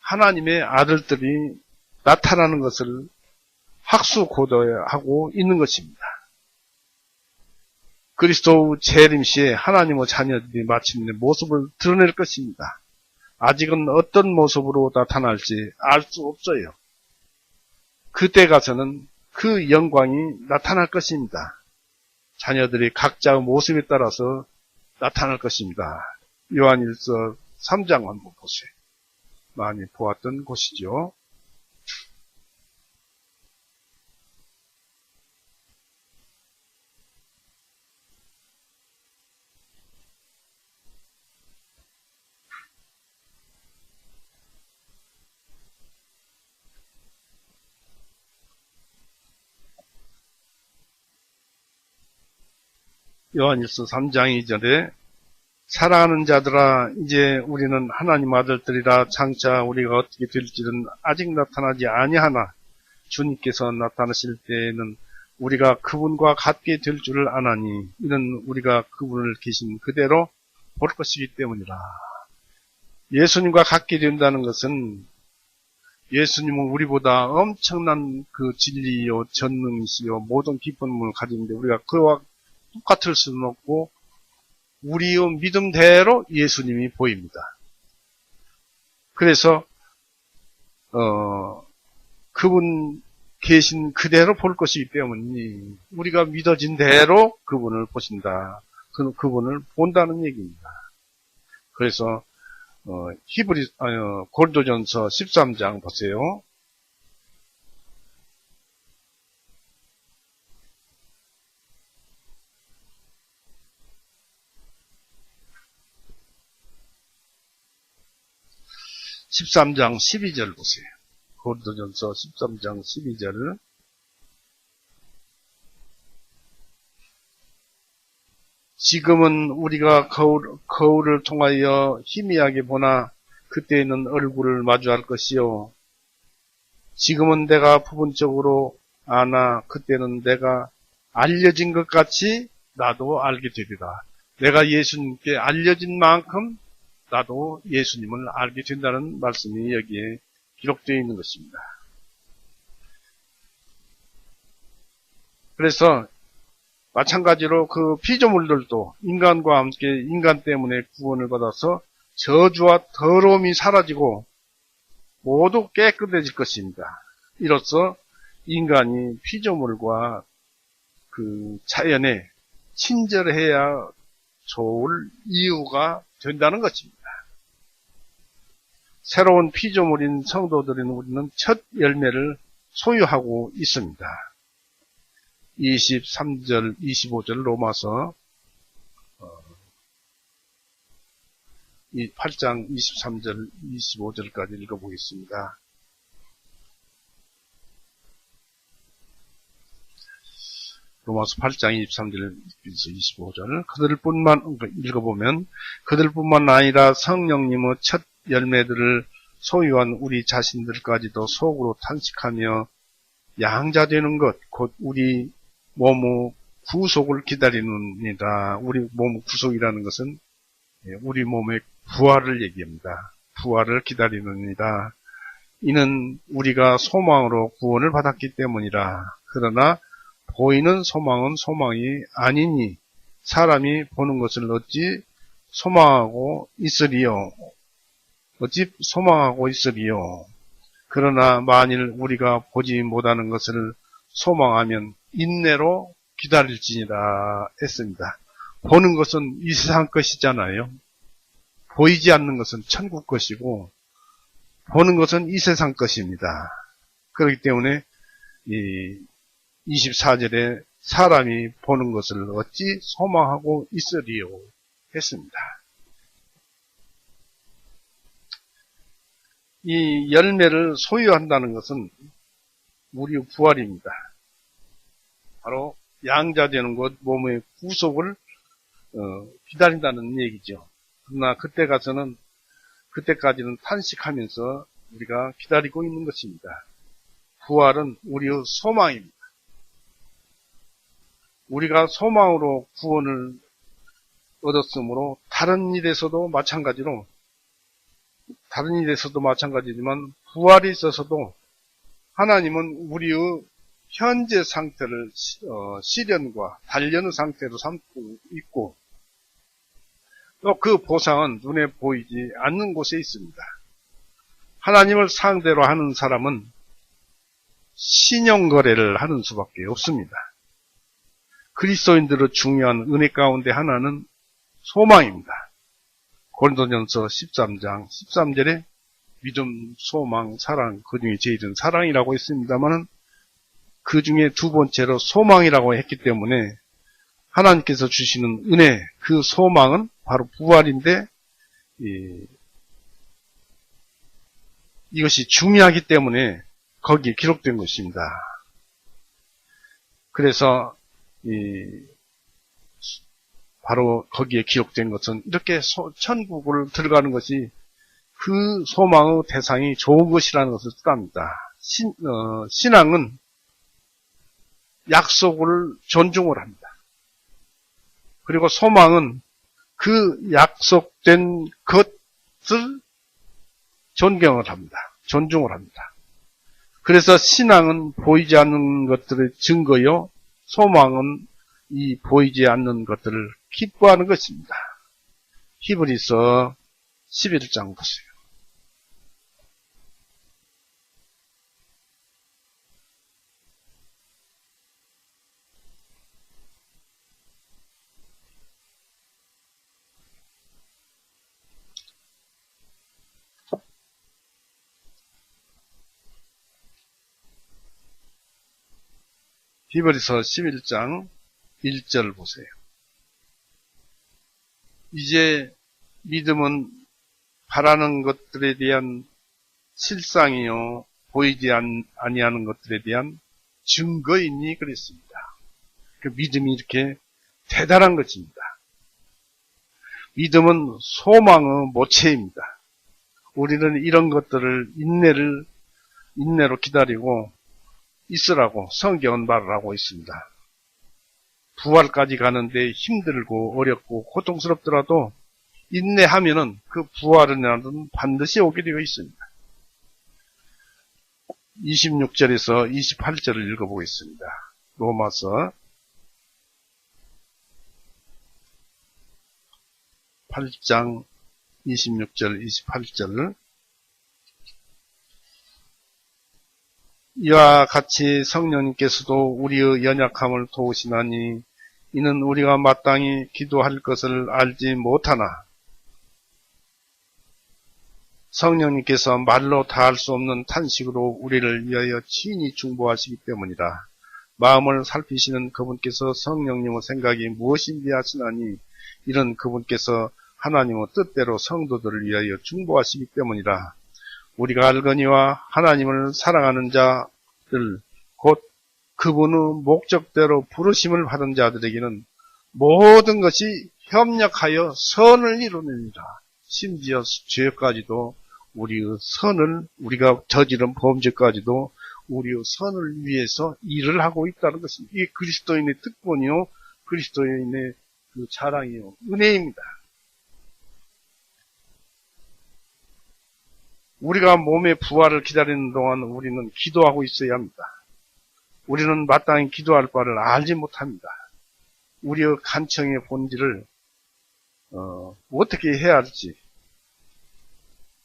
하나님의 아들들이 나타나는 것을 학수고대하고 있는 것입니다. 그리스도 재림 시에 하나님의 자녀들이 마침내 모습을 드러낼 것입니다. 아직은 어떤 모습으로 나타날지 알 수 없어요. 그때 가서는 그 영광이 나타날 것입니다. 자녀들이 각자의 모습에 따라서 나타날 것입니다. 요한일서 3장 한번 보세요. 많이 보았던 곳이죠. 요한일서 3장 2절에 사랑하는 자들아 이제 우리는 하나님 아들들이라 장차 우리가 어떻게 될지는 아직 나타나지 아니하나 주님께서 나타나실 때에는 우리가 그분과 같게 될 줄을 아나니 이는 우리가 그분을 계신 그대로 볼 것이기 때문이라. 예수님과 같게 된다는 것은 예수님은 우리보다 엄청난 그 진리요 전능이시요 모든 기쁨을 가지는데 우리가 그와 똑같을 수는 없고 우리의 믿음대로 예수님이 보입니다. 그래서 그분 계신 그대로 볼 것이기 때문에 우리가 믿어진 대로 그분을 보신다. 그분을 본다는 얘기입니다. 그래서 고린도전서 13장 보세요. (13장) 12절 보세요. 고린도전서 13장 12절. 지금은 우리가 거울을 통하여 희미하게 보나 그때에는 얼굴을 마주할 것이요. 지금은 내가 부분적으로 아나 그때는 내가 알려진 것 같이 나도 알게 되리라. 내가 예수님께 알려진 만큼 나도 예수님을 알게 된다는 말씀이 여기에 기록되어 있는 것입니다. 그래서 마찬가지로 그 피조물들도 인간과 함께 인간 때문에 구원을 받아서 저주와 더러움이 사라지고 모두 깨끗해질 것입니다. 이로써 인간이 피조물과 그 자연에 친절해야 좋을 이유가 된다는 것입니다. 새로운 피조물인 성도들인 우리는 첫 열매를 소유하고 있습니다. 23절, 25절 로마서 8장 23절, 25절까지 읽어보겠습니다. 로마서 8장 23절, 25절 그들뿐만 읽어보면 그들뿐만 아니라 성령님의 첫 열매들을 소유한 우리 자신들까지도 속으로 탄식하며 양자되는 것, 곧 우리 몸의 구속을 기다리는이다. 우리 몸의 구속이라는 것은 우리 몸의 부활을 얘기합니다. 부활을 기다리는이다. 이는 우리가 소망으로 구원을 받았기 때문이라. 그러나 보이는 소망은 소망이 아니니 사람이 보는 것을 어찌 소망하고 있으리요. 어찌 소망하고 있으리요. 그러나 만일 우리가 보지 못하는 것을 소망하면 인내로 기다릴지니라 했습니다. 보는 것은 이 세상 것이잖아요. 보이지 않는 것은 천국 것이고 보는 것은 이 세상 것입니다. 그렇기 때문에 이 24절에 사람이 보는 것을 어찌 소망하고 있으리요 했습니다. 이 열매를 소유한다는 것은 우리의 부활입니다. 바로 양자되는 것, 몸의 구속을 기다린다는 얘기죠. 그러나 그때까지는 탄식하면서 우리가 기다리고 있는 것입니다. 부활은 우리의 소망입니다. 우리가 소망으로 구원을 얻었으므로 다른 일에서도 마찬가지지만 부활에 있어서도 하나님은 우리의 현재 상태를 시련과 단련의 상태로 삼고 있고, 또 그 보상은 눈에 보이지 않는 곳에 있습니다. 하나님을 상대로 하는 사람은 신용거래를 하는 수밖에 없습니다. 그리스도인들의 중요한 은혜 가운데 하나는 소망입니다. 고린도전서 13장 13절에 믿음, 소망, 사랑, 그 중에 제일은 사랑이라고 했습니다만 그 중에 두 번째로 소망이라고 했기 때문에 하나님께서 주시는 은혜, 그 소망은 바로 부활인데 이것이 중요하기 때문에 거기에 기록된 것입니다. 그래서 바로 거기에 기록된 것은 이렇게 천국을 들어가는 것이 그 소망의 대상이 좋은 것이라는 것을 뜻합니다. 신앙은 약속을 존중을 합니다. 그리고 소망은 그 약속된 것을 존경을 합니다. 존중을 합니다. 그래서 신앙은 보이지 않는 것들의 증거요, 소망은 이 보이지 않는 것들을 기뻐하는 것입니다. 히브리서 11장 보세요. 히브리서 11장 1절 보세요. 이제 믿음은 바라는 것들에 대한 실상이요 보이지 아니하는 것들에 대한 증거이니 그랬습니다. 그 믿음이 이렇게 대단한 것입니다. 믿음은 소망의 모체입니다. 우리는 이런 것들을 인내로 기다리고 있으라고 성경은 말을 하고 있습니다. 부활까지 가는데 힘들고 어렵고 고통스럽더라도 인내하면은 그 부활은 반드시 오게 되어 있습니다. 26절에서 28절을 읽어보겠습니다. 로마서 8장 26절 28절 이와 같이 성령님께서도 우리의 연약함을 도우시나니 이는 우리가 마땅히 기도할 것을 알지 못하나 성령님께서 말로 다할 수 없는 탄식으로 우리를 위하여 친히 중보하시기 때문이라. 마음을 살피시는 그분께서 성령님의 생각이 무엇인지 아시나니 이런 그분께서 하나님의 뜻대로 성도들을 위하여 중보하시기 때문이라. 우리가 알거니와 하나님을 사랑하는 자들 곧 그분의 목적대로 부르심을 받은 자들에게는 모든 것이 협력하여 선을 이루느니라. 심지어 죄까지도 우리가 저지른 범죄까지도 우리의 선을 위해서 일을 하고 있다는 것입니다. 이게 그리스도인의 특권이요, 그리스도인의 그 자랑이요, 은혜입니다. 우리가 몸의 부활을 기다리는 동안 우리는 기도하고 있어야 합니다. 우리는 마땅히 기도할 바를 알지 못합니다. 우리의 간청의 본질을 어떻게 해야 할지,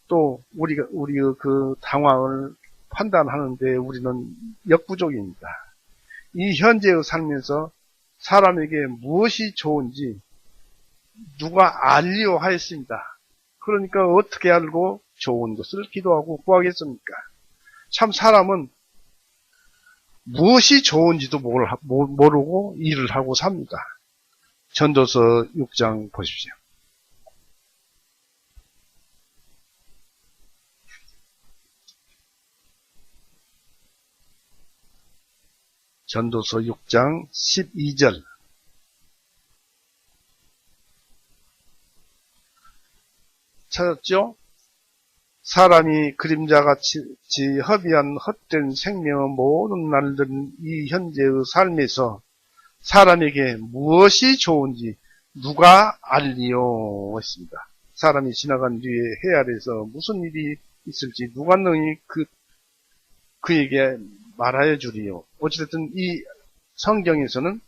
또 우리의 그 당황을 판단하는데 우리는 역부족입니다. 이 현재의 삶에서 사람에게 무엇이 좋은지 누가 알리오 하였습니다. 그러니까 어떻게 알고 좋은 것을 기도하고 구하겠습니까? 참 사람은 무엇이 좋은지도 모르고 일을 하고 삽니다. 전도서 6장 보십시오. 전도서 6장 12절 찾았죠? 사람이 그림자같이 허비한 헛된 생명의 모든 날들은 이 현재의 삶에서 사람에게 무엇이 좋은지 누가 알리오 했습니다. 사람이 지나간 뒤에 해 아래서 무슨 일이 있을지 누가 능히 그에게 말하여 주리요. 어찌됐든 이 성경에서는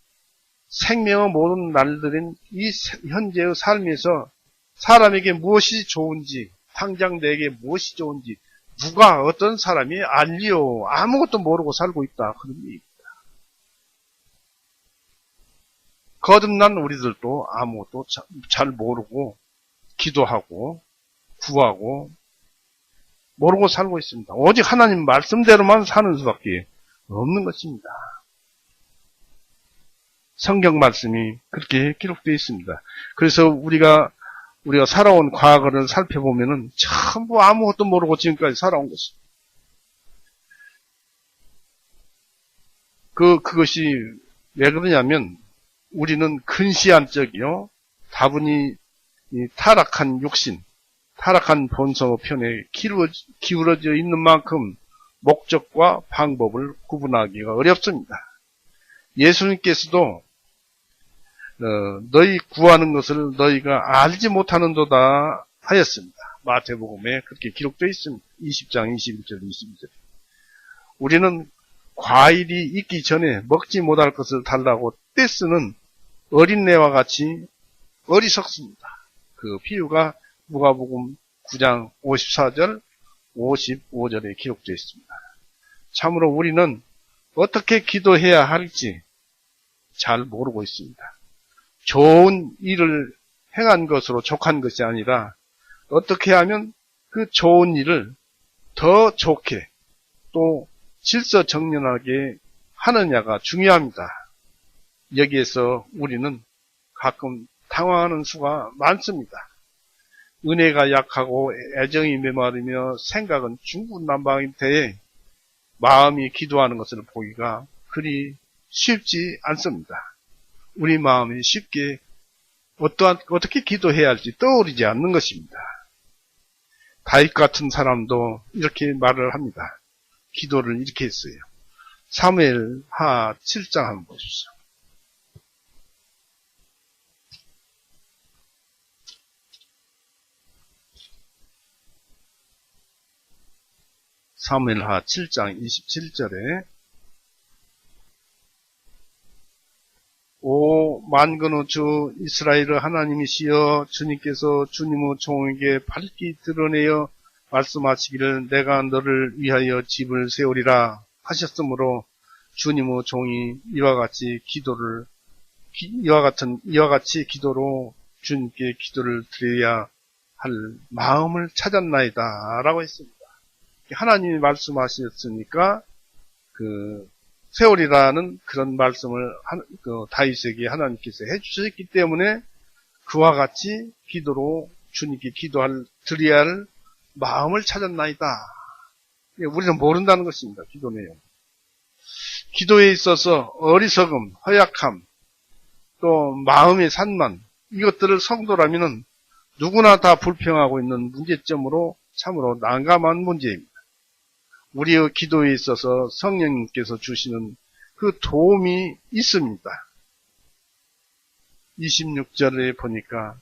생명의 모든 날들인 이 현재의 삶에서 사람에게 무엇이 좋은지, 당장 내게 무엇이 좋은지, 누가 어떤 사람이 알리요. 아무것도 모르고 살고 있다. 그런 얘기입니다. 거듭난 우리들도 아무것도 잘 모르고 기도하고 구하고 모르고 살고 있습니다. 오직 하나님 말씀대로만 사는 수밖에 없는 것입니다. 성경 말씀이 그렇게 기록되어 있습니다. 그래서 우리가 살아온 과거를 살펴보면은 전부 아무것도 모르고 지금까지 살아온 것입니다. 그것이 왜 그러냐면 우리는 근시안적이요, 다분히 타락한 육신, 타락한 본성의 편에 기울어져 있는 만큼 목적과 방법을 구분하기가 어렵습니다. 예수님께서도 너희 구하는 것을 너희가 알지 못하는도다 하였습니다. 마태복음에 그렇게 기록되어 있습니다. 20장 21절 22절. 우리는 과일이 있기 전에 먹지 못할 것을 달라고 떼쓰는 어린애와 같이 어리석습니다. 그 비유가 누가복음 9장 54절 55절에 기록되어 있습니다. 참으로 우리는 어떻게 기도해야 할지 잘 모르고 있습니다. 좋은 일을 행한 것으로 족한 것이 아니라 어떻게 하면 그 좋은 일을 더 좋게 또 질서정연하게 하느냐가 중요합니다. 여기에서 우리는 가끔 당황하는 수가 많습니다. 은혜가 약하고 애정이 메마르며 생각은 중구난방일 때에 마음이 기도하는 것을 보기가 그리 쉽지 않습니다. 우리 마음이 쉽게 어떻게 기도해야 할지 떠오르지 않는 것입니다. 다윗 같은 사람도 이렇게 말을 합니다. 기도를 이렇게 했어요. 사무엘하 7장 한번 보십시오. 사무엘하 7장 27절에 오 만군의 주 이스라엘의 하나님이시여 주님께서 주님의 종에게 밝히 드러내어 말씀하시기를 내가 너를 위하여 집을 세우리라 하셨으므로 주님의 종이 이와 같이 기도로 주님께 기도를 드려야 할 마음을 찾았나이다 라고 했습니다. 하나님이 말씀하셨으니까 세월이라는 그런 말씀을 다윗에게 하나님께서 해주셨기 때문에 그와 같이 기도로 주님께 드려야 할 마음을 찾았나이다. 우리는 모른다는 것입니다. 기도 내용. 기도에 있어서 어리석음, 허약함, 또 마음의 산만, 이것들을 성도라면 누구나 다 불평하고 있는 문제점으로 참으로 난감한 문제입니다. 우리의 기도에 있어서 성령님께서 주시는 그 도움이 있습니다. 26절에 보니까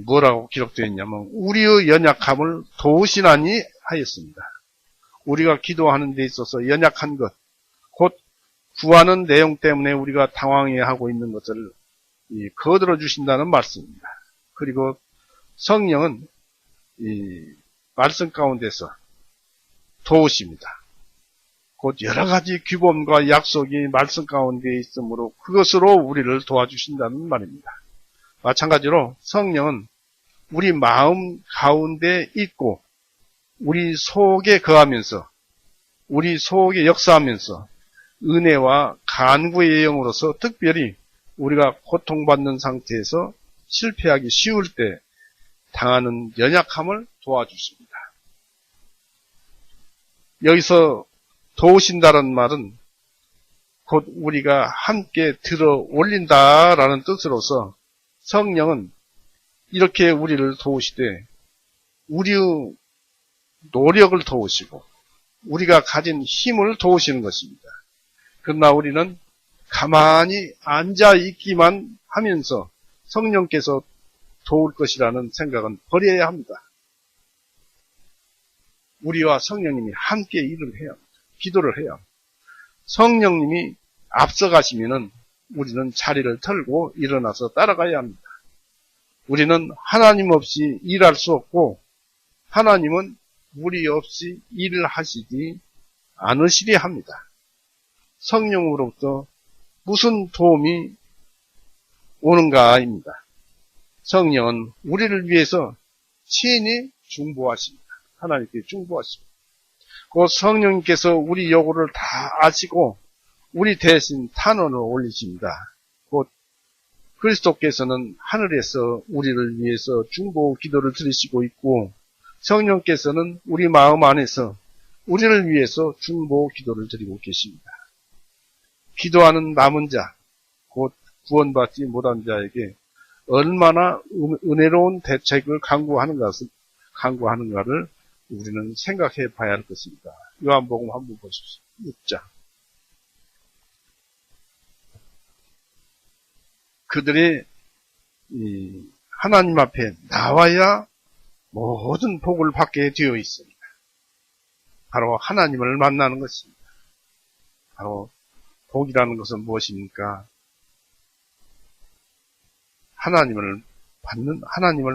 뭐라고 기록되어 있냐면 우리의 연약함을 도우시나니 하였습니다. 우리가 기도하는 데 있어서 연약한 것, 곧 구하는 내용 때문에 우리가 당황해하고 있는 것을 거들어 주신다는 말씀입니다. 그리고 성령은 이 말씀 가운데서 도우십니다. 곧 여러 가지 규범과 약속이 말씀 가운데 있으므로 그것으로 우리를 도와주신다는 말입니다. 마찬가지로 성령은 우리 마음 가운데 있고 우리 속에 거하면서 우리 속에 역사하면서 은혜와 간구의 영으로서 특별히 우리가 고통받는 상태에서 실패하기 쉬울 때 당하는 연약함을 도와주십니다. 여기서 도우신다는 말은 곧 우리가 함께 들어 올린다라는 뜻으로서 성령은 이렇게 우리를 도우시되 우리의 노력을 도우시고 우리가 가진 힘을 도우시는 것입니다. 그러나 우리는 가만히 앉아있기만 하면서 성령께서 도울 것이라는 생각은 버려야 합니다. 우리와 성령님이 함께 일을 해야 합니다. 기도를 해야 합니다. 성령님이 앞서가시면은 우리는 자리를 털고 일어나서 따라가야 합니다. 우리는 하나님 없이 일할 수 없고 하나님은 우리 없이 일을 하시지 않으시려 합니다. 성령으로부터 무슨 도움이 오는가입니다. 성령은 우리를 위해서 친히 중보하십니다. 하나님께 중보하십니다. 그 성령님께서 우리 요구를 다 아시고 우리 대신 탄원을 올리십니다. 곧 그리스도께서는 하늘에서 우리를 위해서 중보 기도를 드리시고 있고 성령께서는 우리 마음 안에서 우리를 위해서 중보 기도를 드리고 계십니다. 기도하는 남은 자, 곧 구원받지 못한 자에게 얼마나 은혜로운 대책을 강구하는가를 우리는 생각해 봐야 할 것입니다. 요한복음 한번 보십시오. 6장. 그들이 하나님 앞에 나와야 모든 복을 받게 되어 있습니다. 바로 하나님을 만나는 것입니다. 바로 복이라는 것은 무엇입니까? 하나님을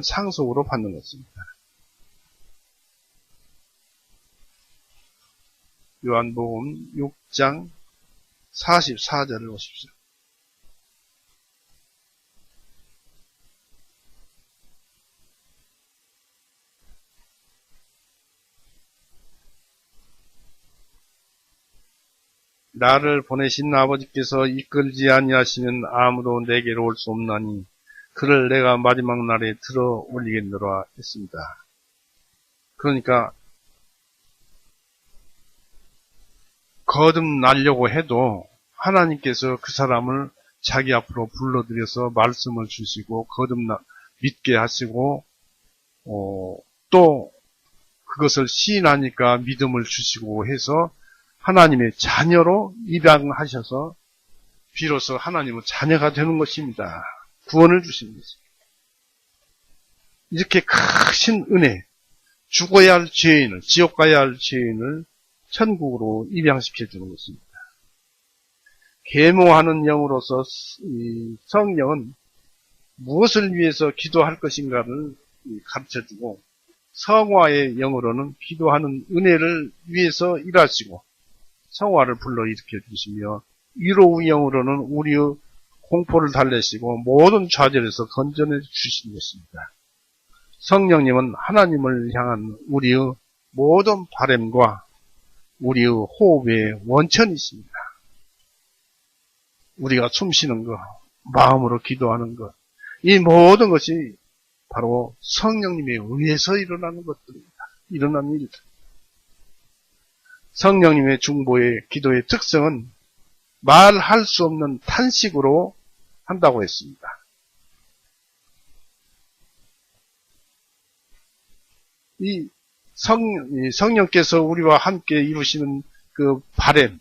상속으로 받는 것입니다. 요한복음 6장 44절을 보십시오. 나를 보내신 아버지께서 이끌지 아니하시면 아무도 내게로 올 수 없나니 그를 내가 마지막 날에 들어 올리겠노라 했습니다. 그러니까 거듭나려고 해도 하나님께서 그 사람을 자기 앞으로 불러들여서 말씀을 주시고 믿게 하시고 또 그것을 시인하니까 믿음을 주시고 해서 하나님의 자녀로 입양하셔서 비로소 하나님의 자녀가 되는 것입니다. 구원을 주신 것입니다. 이렇게 크신 은혜, 죽어야 할 죄인을, 지옥 가야 할 죄인을 천국으로 입양시켜 주는 것입니다. 계모하는 영으로서 이 성령은 무엇을 위해서 기도할 것인가를 가르쳐주고 성화의 영으로는 기도하는 은혜를 위해서 일하시고 성화를 불러일으켜 주시며 위로의 영으로는 우리의 공포를 달래시고 모든 좌절에서 건져내 주시는 것입니다. 성령님은 하나님을 향한 우리의 모든 바람과 우리의 호흡의 원천이십니다. 우리가 숨쉬는 것, 마음으로 기도하는 것, 이 모든 것이 바로 성령님에 의해서 일어나는 것들입니다. 일어나는 일들. 성령님의 중보의 기도의 특성은 말할 수 없는 탄식으로 한다고 했습니다. 이 성령께서 우리와 함께 이루시는 그 바램,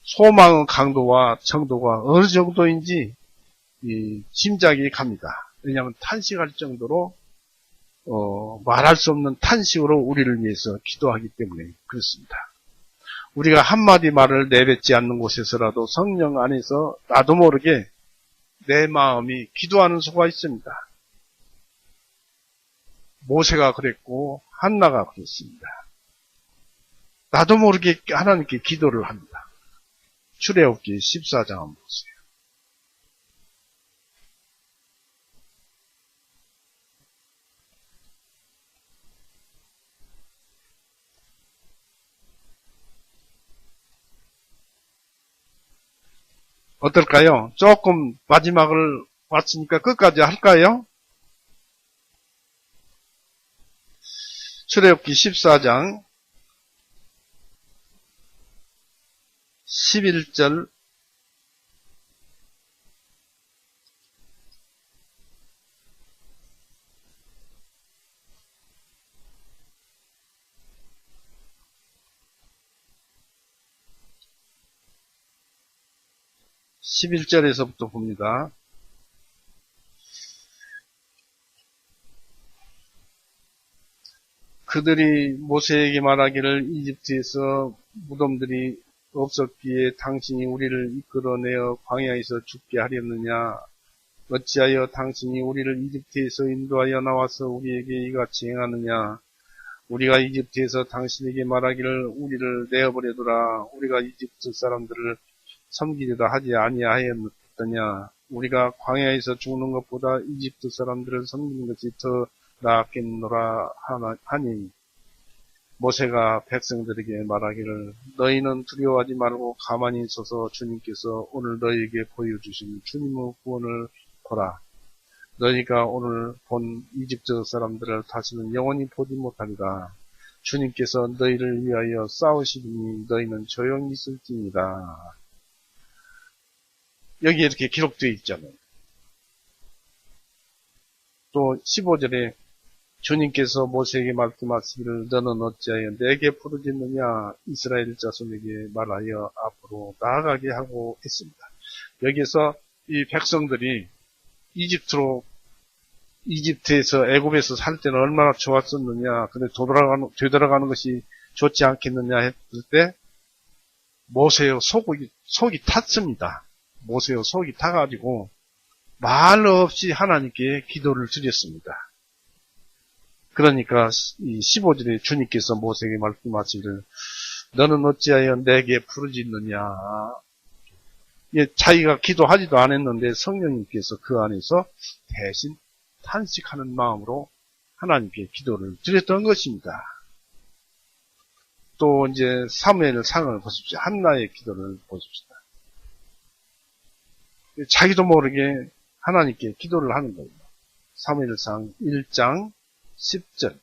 소망의 강도와 정도가 어느 정도인지 짐작이 갑니다. 왜냐하면 탄식할 정도로 말할 수 없는 탄식으로 우리를 위해서 기도하기 때문에 그렇습니다. 우리가 한마디 말을 내뱉지 않는 곳에서라도 성령 안에서 나도 모르게 내 마음이 기도하는 수가 있습니다. 모세가 그랬고 한나가 그랬습니다. 나도 모르게 하나님께 기도를 합니다. 출애굽기 14장 한번 보세요. 어떨까요? 조금 마지막을 왔으니까 끝까지 할까요? 출애굽기 14장 11절 11절에서부터 봅니다. 그들이 모세에게 말하기를 이집트에서 무덤들이 없었기에 당신이 우리를 이끌어내어 광야에서 죽게 하렸느냐? 어찌하여 당신이 우리를 이집트에서 인도하여 나와서 우리에게 이같이 행하느냐? 우리가 이집트에서 당신에게 말하기를 우리를 내어버려두라. 우리가 이집트 사람들을 섬기리라 하지 아니하였느냐? 우리가 광야에서 죽는 것보다 이집트 사람들을 섬기는 것이 더 낫겠노라 하니 모세가 백성들에게 말하기를 너희는 두려워하지 말고 가만히 있어서 주님께서 오늘 너희에게 보여주신 주님의 구원을 보라. 너희가 오늘 본 이집트 사람들을 다시는 영원히 보지 못하리라. 주님께서 너희를 위하여 싸우시니 너희는 조용히 있을지니라. 여기 이렇게 기록되어 있잖아요. 또 15절에 주님께서 모세에게 말씀하시기를 너는 어찌하여 내게 부르짖느냐 이스라엘 자손에게 말하여 앞으로 나아가게 하고 있습니다. 여기에서 이 백성들이 이집트에서 애굽에서 살 때는 얼마나 좋았었느냐, 근데 되돌아가는 것이 좋지 않겠느냐 했을 때 모세의 속이 탔습니다. 모세의 속이 타가지고 말 없이 하나님께 기도를 드렸습니다. 그러니까 이 15절에 주님께서 모세에게 말씀하시기를 너는 어찌하여 내게 부르짖느냐. 자기가 기도하지도 않았는데 성령님께서 그 안에서 대신 탄식하는 마음으로 하나님께 기도를 드렸던 것입니다. 또 이제 사무엘상을 보십시오. 한나의 기도를 보십시다. 자기도 모르게 하나님께 기도를 하는 거예요. 사무엘상 1장 10절.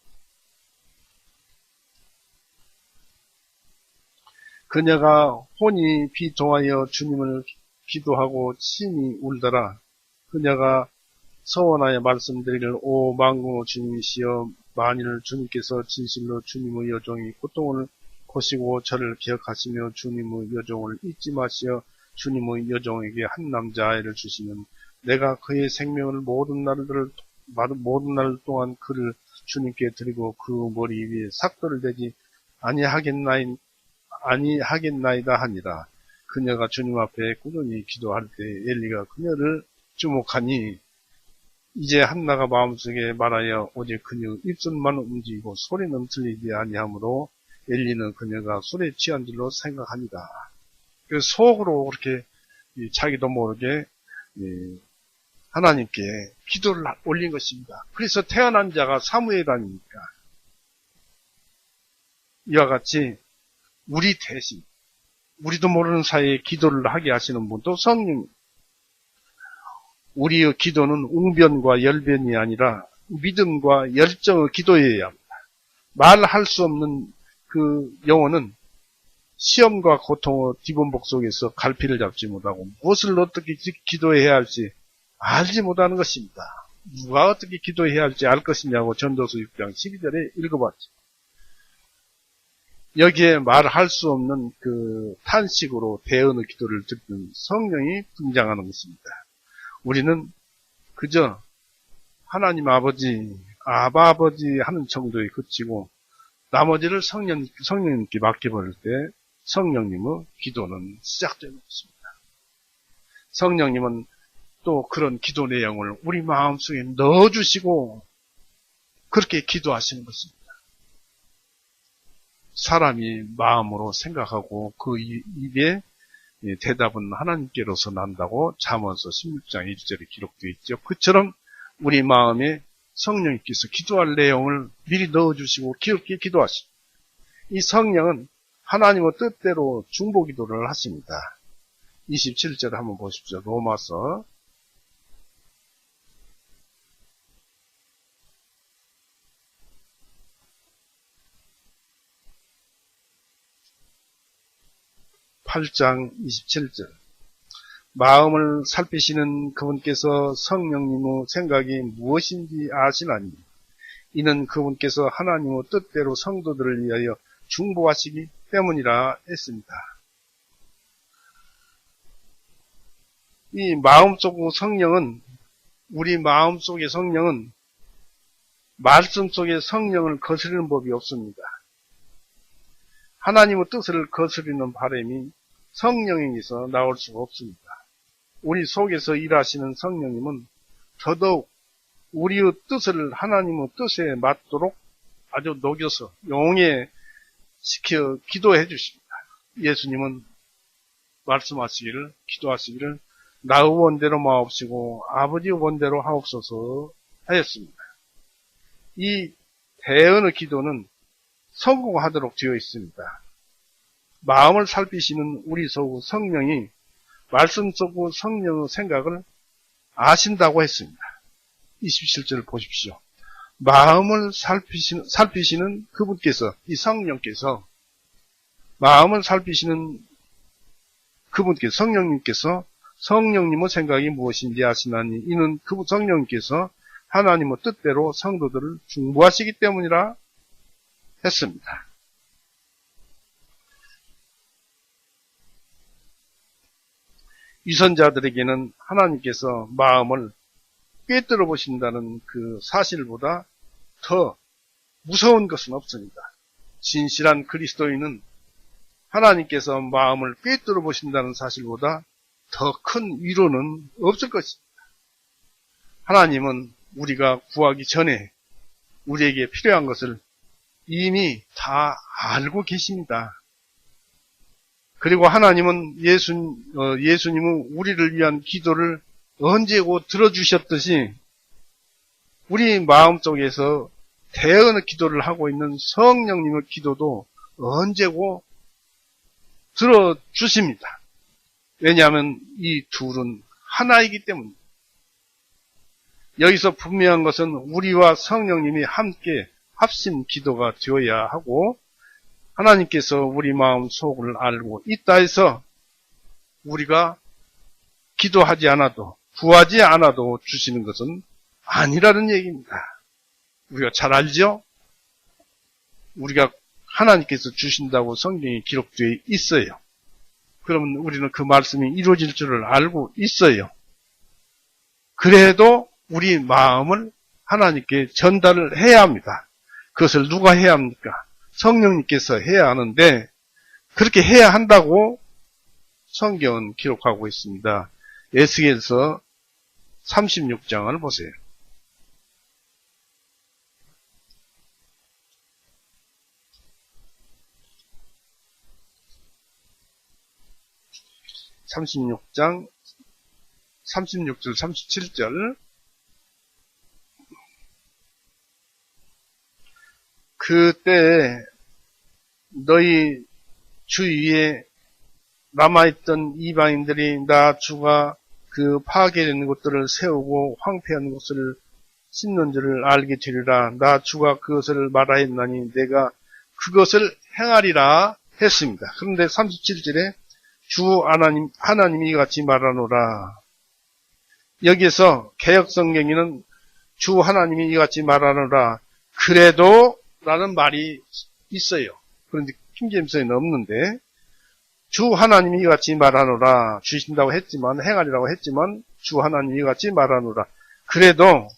그녀가 혼이 비통하여 주님을 기도하고 심히 울더라. 그녀가 서원하여 말씀드리기를 오 만군의 주님이시여 만일 주님께서 진실로 주님의 여종이 고통을 보시고 저를 기억하시며 주님의 여종을 잊지 마시어 주님의 여종에게 한 남자아이를 주시면 내가 그의 생명을 모든 날 동안 그를 주님께 드리고 그 머리 위에 삭도를 대지 아니하겠나이다 하니라. 그녀가 주님 앞에 꾸준히 기도할 때 엘리가 그녀를 주목하니 이제 한나가 마음속에 말하여 오직 그녀의 입술만 움직이고 소리는 들리지 아니하므로 엘리는 그녀가 술에 취한 줄로 생각합니다. 그래서 속으로 그렇게 자기도 모르게 하나님께 기도를 올린 것입니다. 그래서 태어난 자가 사무엘 아닙니까? 이와 같이 우리 대신 우리도 모르는 사이에 기도를 하게 하시는 분도 성령. 우리의 기도는 웅변과 열변이 아니라 믿음과 열정의 기도여야 합니다. 말할 수 없는 그 영혼은 시험과 고통의 뒤범벅 속에서 갈피를 잡지 못하고 무엇을 어떻게 기도해야 할지 알지 못하는 것입니다. 누가 어떻게 기도해야 할지 알 것이냐고 전도서 6장 12절에 읽어봤죠. 여기에 말할 수 없는 그 탄식으로 대언의 기도를 듣는 성령이 등장하는 것입니다. 우리는 그저 하나님 아버지, 아바 아버지 하는 정도에 그치고 나머지를 성령님께 맡겨버릴 때 성령님의 기도는 시작되는 것입니다. 성령님은 또 그런 기도 내용을 우리 마음속에 넣어주시고 그렇게 기도하시는 것입니다. 사람이 마음으로 생각하고 그 입에 대답은 하나님께로서 난다고 잠언서 16장 1절에 기록되어 있죠. 그처럼 우리 마음에 성령님께서 기도할 내용을 미리 넣어주시고 기억해 기도하시고 이 성령은 하나님의 뜻대로 중보기도를 하십니다. 27절 한번 보십시오. 로마서 8장 27절. 마음을 살피시는 그분께서 성령님의 생각이 무엇인지 아시나니 이는 그분께서 하나님의 뜻대로 성도들을 위하여 중보하시기 때문이라 했습니다. 이 마음속 성령은 우리 마음속의 성령은 말씀 속에 성령을 거스르는 법이 없습니다. 하나님의 뜻을 거스르는 바람이 성령에게서 나올 수가 없습니다. 우리 속에서 일하시는 성령님은 더더욱 우리의 뜻을 하나님의 뜻에 맞도록 아주 녹여서 용해시켜 기도해 주십니다. 예수님은 말씀하시기를, 기도하시기를 나의 원대로 마옵시고 아버지의 원대로 하옵소서 하였습니다. 이 대언의 기도는 성공하도록 되어 있습니다. 마음을 살피시는 우리 속의 성령이 말씀 속의 성령의 생각을 아신다고 했습니다. 27절 보십시오. 마음을 살피시는 그분께서, 이 성령께서, 마음을 살피시는 그분께서, 성령님께서 성령님의 생각이 무엇인지 아시나니 이는 그 성령님께서 하나님의 뜻대로 성도들을 중보하시기 때문이라 했습니다. 위선자들에게는 하나님께서 마음을 꿰뚫어 보신다는 그 사실보다 더 무서운 것은 없습니다. 진실한 그리스도인은 하나님께서 마음을 꿰뚫어 보신다는 사실보다 더 큰 위로는 없을 것입니다. 하나님은 우리가 구하기 전에 우리에게 필요한 것을 이미 다 알고 계십니다. 그리고 하나님은 예수님은 우리를 위한 기도를 언제고 들어주셨듯이 우리 마음속에서 대언의 기도를 하고 있는 성령님의 기도도 언제고 들어주십니다. 왜냐하면 이 둘은 하나이기 때문입니다. 여기서 분명한 것은 우리와 성령님이 함께 합심 기도가 되어야 하고 하나님께서 우리 마음 속을 알고 있다 해서 우리가 기도하지 않아도 구하지 않아도 주시는 것은 아니라는 얘기입니다. 우리가 잘 알죠? 우리가 하나님께서 주신다고 성경에 기록되어 있어요. 그러면 우리는 그 말씀이 이루어질 줄을 알고 있어요. 그래도 우리 마음을 하나님께 전달을 해야 합니다. 그것을 누가 해야 합니까? 성령님께서 해야 하는데 그렇게 해야 한다고 성경은 기록하고 있습니다. 에스겔서 36장을 보세요. (36장) 36절 37절 그때 너희 주위에 남아있던 이방인들이 나 주가 그 파괴된 곳들을 세우고 황폐한 곳을 씻는 줄을 알게 되리라. 나 주가 그것을 말하였나니 내가 그것을 행하리라 했습니다. 그런데 37절에 주 하나님이 이같이 말하노라. 여기에서 개역성경에는 주 하나님이 이같이 말하노라. 그래도 라는 말이 있어요. 그런데 킹제임스에는 없는데 주 하나님이 이같이 말하노라. 주신다고 했지만 행하리라고 했지만 주 하나님이 이같이 말하노라. 그래도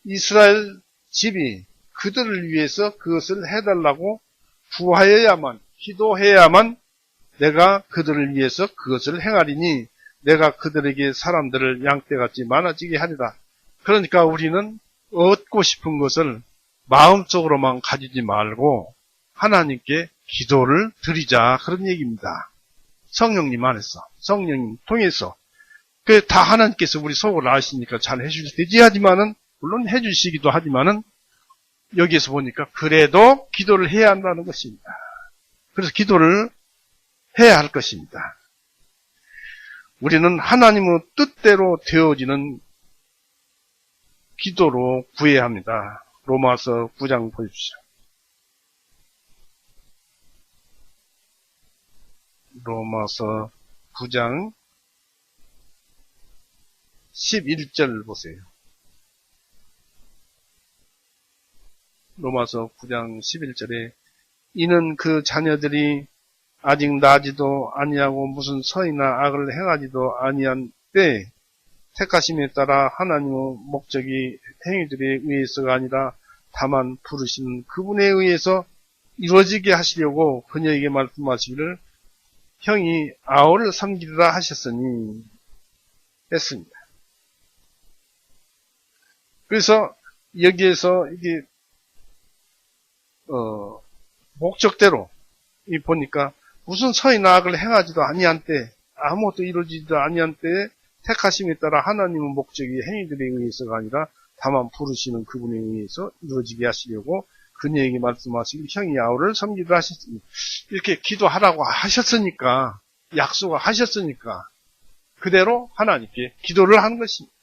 이스라엘 집이 그들을 위해서 그것을 해달라고 구하여야만 기도해야만 내가 그들을 위해서 그것을 행하리니 내가 그들에게 사람들을 양떼같이 많아지게 하리라. 그러니까 우리는 얻고 싶은 것을 마음속으로만 가지지 말고 하나님께 기도를 드리자 그런 얘기입니다. 성령님 안에서 성령님 통해서 그 다 하나님께서 우리 속을 아시니까 잘 해주실 테지 하지만은 물론 해주시기도 하지만은 여기에서 보니까 그래도 기도를 해야 한다는 것입니다. 그래서 기도를 해야 할 것입니다. 우리는 하나님의 뜻대로 되어지는 기도로 구해야 합니다. 로마서 9장 보십시오. 로마서 9장 11절 보세요. 로마서 9장 11절에 이는 그 자녀들이 아직 나지도 아니하고 무슨 선이나 악을 행하지도 아니한 때 택하심에 따라 하나님의 목적이 행위들에 의해서가 아니라 다만 부르신 그분에 의해서 이루어지게 하시려고 그녀에게 말씀하시기를 형이 아우를 섬기리라 하셨으니 했습니다. 그래서 여기에서 이게 목적대로 보니까 무슨 서의 나악을 행하지도 아니한 때 아무것도 이루어지지도 아니한 때에 택하심에 따라 하나님의 목적이 행위들에 의해서가 아니라 다만 부르시는 그분에 의해서 이루어지게 하시려고 그녀에게 말씀하시길 형이 아우를 섬기리라 하셨으니 이렇게 기도하라고 하셨으니까 약속을 하셨으니까 그대로 하나님께 기도를 하는 것입니다.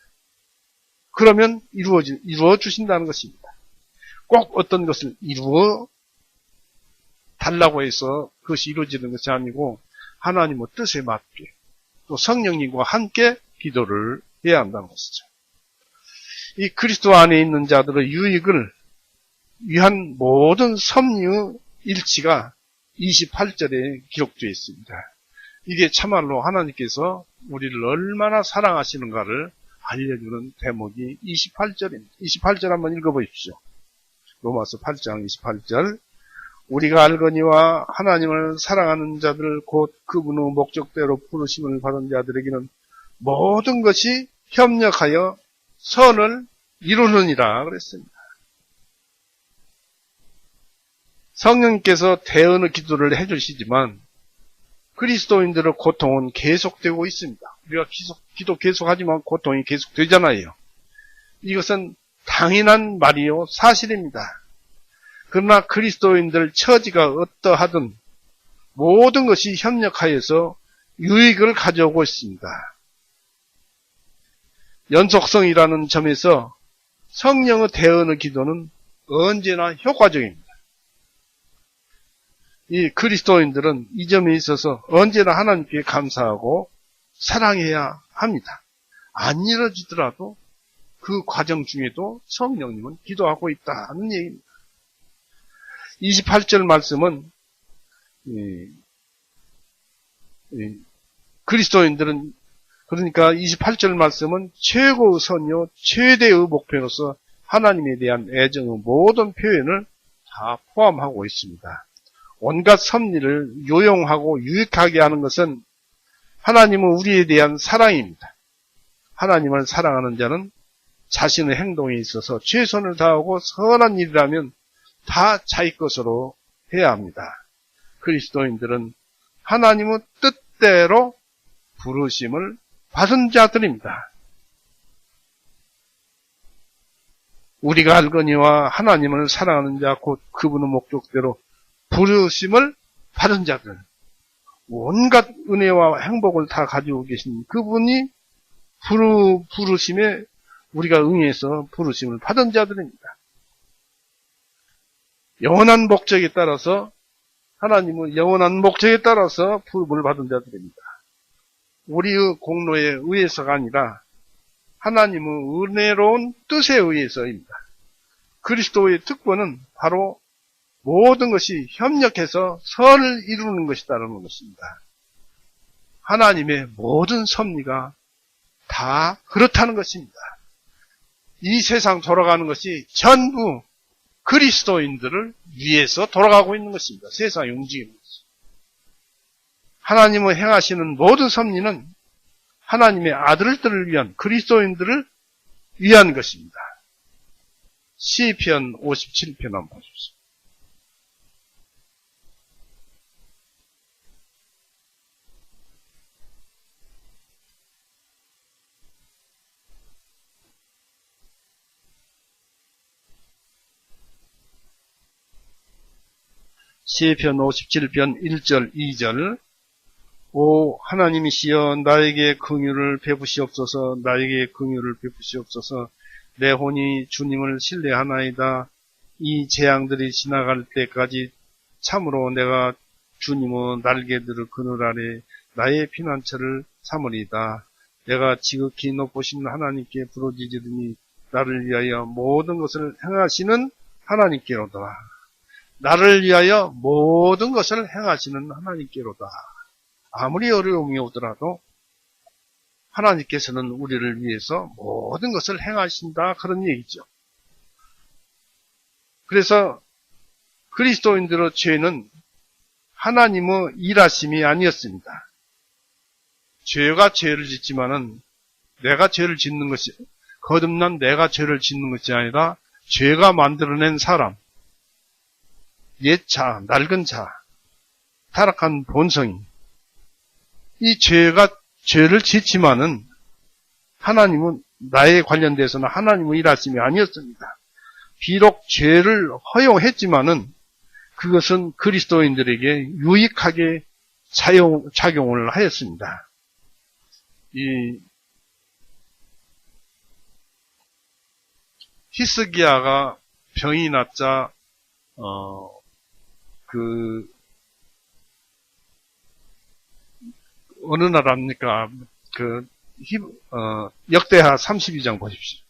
그러면 이루어 주신다는 것입니다. 꼭 어떤 것을 이루어 달라고 해서 그것이 이루어지는 것이 아니고 하나님의 뜻에 맞게 또 성령님과 함께 기도를 해야 한다는 것이죠. 이 그리스도 안에 있는 자들의 유익을 위한 모든 섭리의 일치가 28절에 기록되어 있습니다. 이게 참말로 하나님께서 우리를 얼마나 사랑하시는가를 알려주는 대목이 28절입니다. 28절 한번 읽어보십시오. 로마서 8장 28절 우리가 알거니와 하나님을 사랑하는 자들 곧 그분의 목적대로 부르심을 받은 자들에게는 모든 것이 협력하여 선을 이루느니라 그랬습니다. 성령님께서 대언의 기도를 해주시지만 그리스도인들의 고통은 계속되고 있습니다. 우리가 기도 계속하지만 고통이 계속되잖아요. 이것은 당연한 말이요 사실입니다. 그러나 그리스도인들 처지가 어떠하든 모든 것이 협력하여서 유익을 가져오고 있습니다. 연속성이라는 점에서 성령의 대언의 기도는 언제나 효과적입니다. 이 그리스도인들은 이 점에 있어서 언제나 하나님께 감사하고 사랑해야 합니다. 안 이루어지더라도 그 과정 중에도 성령님은 기도하고 있다는 얘기입니다. 28절 말씀은 그리스도인들은 그러니까 28절 말씀은 최고의 선요 최대의 목표로서 하나님에 대한 애정의 모든 표현을 다 포함하고 있습니다. 온갖 섭리를 요용하고 유익하게 하는 것은 하나님은 우리에 대한 사랑입니다. 하나님을 사랑하는 자는 자신의 행동에 있어서 최선을 다하고 선한 일이라면 다 자기 것으로 해야 합니다. 그리스도인들은 하나님의 뜻대로 부르심을 받은 자들입니다. 우리가 알거니와 하나님을 사랑하는 자 곧 그분의 목적대로 부르심을 받은 자들 온갖 은혜와 행복을 다 가지고 계신 그분이 부르심에 우리가 응해서 부르심을 받은 자들입니다. 영원한 목적에 따라서 하나님은 영원한 목적에 따라서 부름을 받은 자들입니다. 우리의 공로에 의해서가 아니라 하나님의 은혜로운 뜻에 의해서입니다. 그리스도의 특권은 바로 모든 것이 협력해서 선을 이루는 것이다라는 것입니다. 하나님의 모든 섭리가 다 그렇다는 것입니다. 이 세상 돌아가는 것이 전부 그리스도인들을 위해서 돌아가고 있는 것입니다. 세상이 움직이는 것입니다. 하나님의 행하시는 모든 섭리는 하나님의 아들들을 위한 그리스도인들을 위한 것입니다. 시편 57편 한번 보십시오. 시편 57편 1절 2절 오 하나님이시여 나에게 긍휼을 베푸시옵소서 나에게 긍휼을 베푸시옵소서 내 혼이 주님을 신뢰하나이다. 이 재앙들이 지나갈 때까지 참으로 내가 주님의 날개들을 그늘 아래 나의 피난처를 삼으리다. 내가 지극히 높으신 하나님께 부르짖으니 나를 위하여 모든 것을 행하시는 하나님께로다. 나를 위하여 모든 것을 행하시는 하나님께로다. 아무리 어려움이 오더라도 하나님께서는 우리를 위해서 모든 것을 행하신다 그런 얘기죠. 그래서 그리스도인들의 죄는 하나님의 일하심이 아니었습니다. 죄가 죄를 짓지만은 내가 죄를 짓는 것이, 거듭난 내가 죄를 짓는 것이 아니라 죄가 만들어낸 사람, 옛 자, 낡은 자, 타락한 본성이, 이 죄를 짓지만은 하나님은, 나에 관련돼서는 하나님의 일하심이 아니었습니다. 비록 죄를 허용했지만은 그것은 그리스도인들에게 유익하게 작용을 하였습니다. 이 히스기야가 병이 났자 어느 나라입니까? 역대하 32장 보십시오.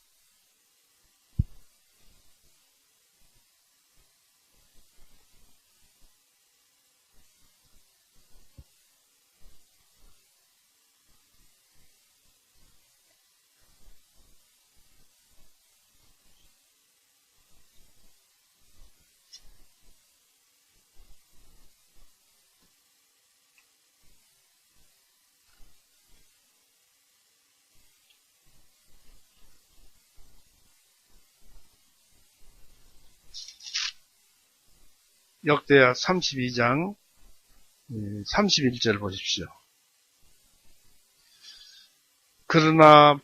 역대하 32장 31절 보십시오. 그러나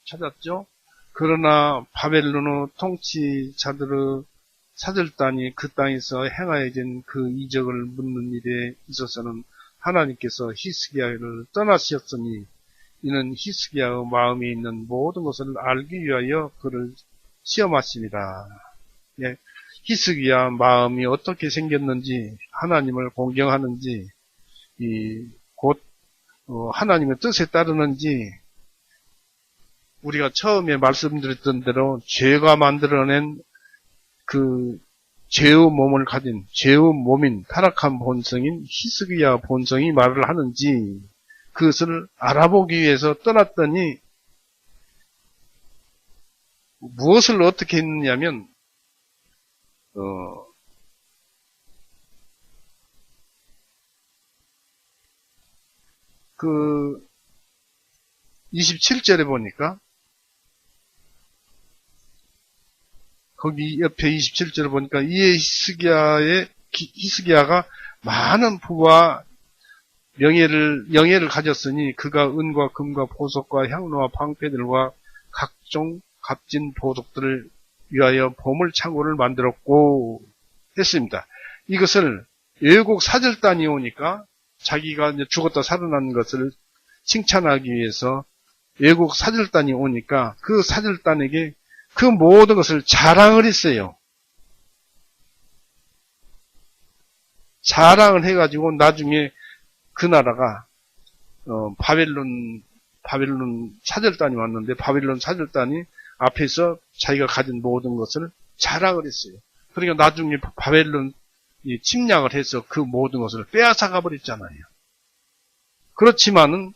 찾았죠? 그러나 바벨론의 통치자들의 사절단이 그 땅에서 행하여진 그 이적을 묻는 일에 있어서는 하나님께서 히스기야를 떠나셨으니 이는 히스기야의 마음에 있는 모든 것을 알기 위하여 그를 시험하십니다. 예. 히스기야 마음이 어떻게 생겼는지, 하나님을 공경하는지, 곧 하나님의 뜻에 따르는지, 우리가 처음에 말씀드렸던 대로 죄가 만들어낸 그 죄의 몸을 가진 죄의 몸인 타락한 본성인 히스기야 본성이 말을 하는지, 그것을 알아보기 위해서 떠났더니 무엇을 어떻게 했느냐면 그 27절에 보니까 거기 옆에 27절에 보니까 이에 히스기야가 많은 부와 영예를 가졌으니 그가 은과 금과 보석과 향로와 방패들과 각종 값진 보석들을 위하여 보물 창고를 만들었고 했습니다. 이것을 외국 사절단이 오니까 자기가 이제 죽었다 살아난 것을 칭찬하기 위해서 외국 사절단이 오니까 그 사절단에게 그 모든 것을 자랑을 했어요. 자랑을 해가지고 나중에 그 나라가 바벨론 사절단이 왔는데 바벨론 사절단이 앞에서 자기가 가진 모든 것을 자랑을 했어요. 그러니까 나중에 바벨론이 침략을 해서 그 모든 것을 빼앗아가 버렸잖아요. 그렇지만은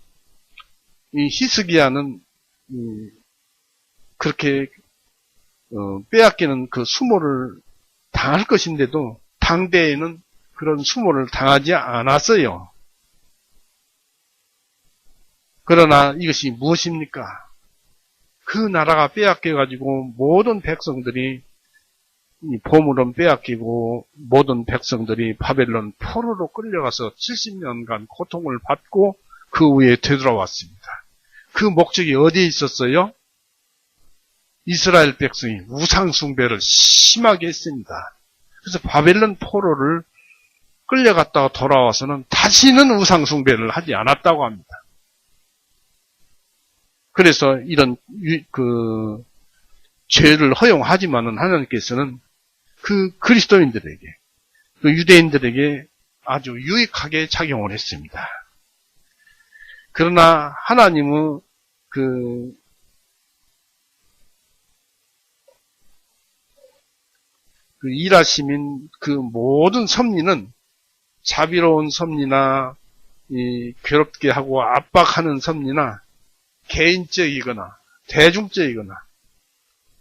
이 히스기야는 그렇게 빼앗기는 그 수모를 당할 것인데도 당대에는 그런 수모를 당하지 않았어요. 그러나 이것이 무엇입니까? 그 나라가 빼앗겨가지고 모든 백성들이 보물은 빼앗기고 모든 백성들이 바벨론 포로로 끌려가서 70년간 고통을 받고 그 후에 되돌아왔습니다. 그 목적이 어디에 있었어요? 이스라엘 백성이 우상숭배를 심하게 했습니다. 그래서 바벨론 포로를 끌려갔다가 돌아와서는 다시는 우상숭배를 하지 않았다고 합니다. 그래서 이런 죄를 허용하지만은 하나님께서는 그 그리스도인들에게, 그 유대인들에게 아주 유익하게 작용을 했습니다. 그러나 하나님의 그 일하심인 그 모든 섭리는 자비로운 섭리나 괴롭게 하고 압박하는 섭리나 개인적이거나 대중적이거나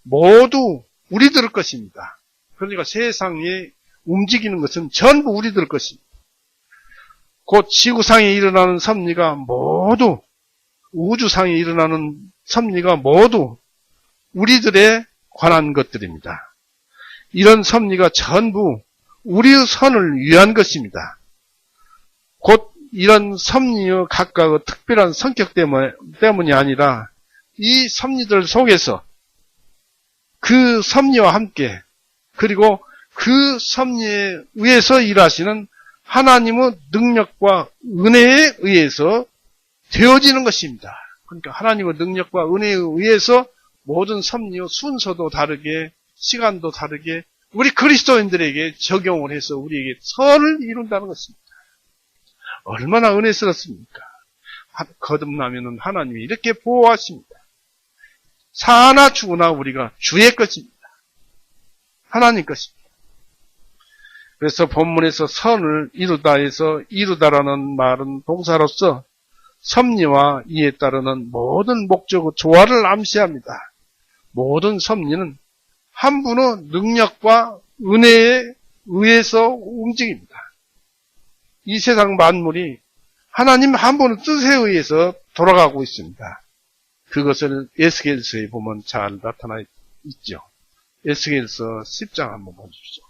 모두 우리들의 것입니다. 그러니까 세상에 움직이는 것은 전부 우리들 것입니다. 곧 지구상에 일어나는 섭리가 모두, 우주상에 일어나는 섭리가 모두 우리들에 관한 것들입니다. 이런 섭리가 전부 우리의 선을 위한 것입니다. 곧 이런 섭리의 각각의 특별한 성격 때문이 아니라 이 섭리들 속에서 그 섭리와 함께 그리고 그 섭리에 의해서 일하시는 하나님의 능력과 은혜에 의해서 되어지는 것입니다. 그러니까 하나님의 능력과 은혜에 의해서 모든 섭리의 순서도 다르게 시간도 다르게 우리 그리스도인들에게 적용을 해서 우리에게 선을 이룬다는 것입니다. 얼마나 은혜스럽습니까? 거듭나면은 하나님이 이렇게 보호하십니다. 사나 죽으나 우리가 주의 것입니다. 하나님 것입니다. 그래서 본문에서 선을 이루다 해서 이루다라는 말은 동사로서 섭리와 이에 따르는 모든 목적의 조화를 암시합니다. 모든 섭리는 한 분의 능력과 은혜에 의해서 움직입니다. 이 세상 만물이 하나님 한 분의 뜻에 의해서 돌아가고 있습니다. 그것을 에스겔서에 보면 잘 나타나 있죠. 에스겔서 10장 한번 보십시오.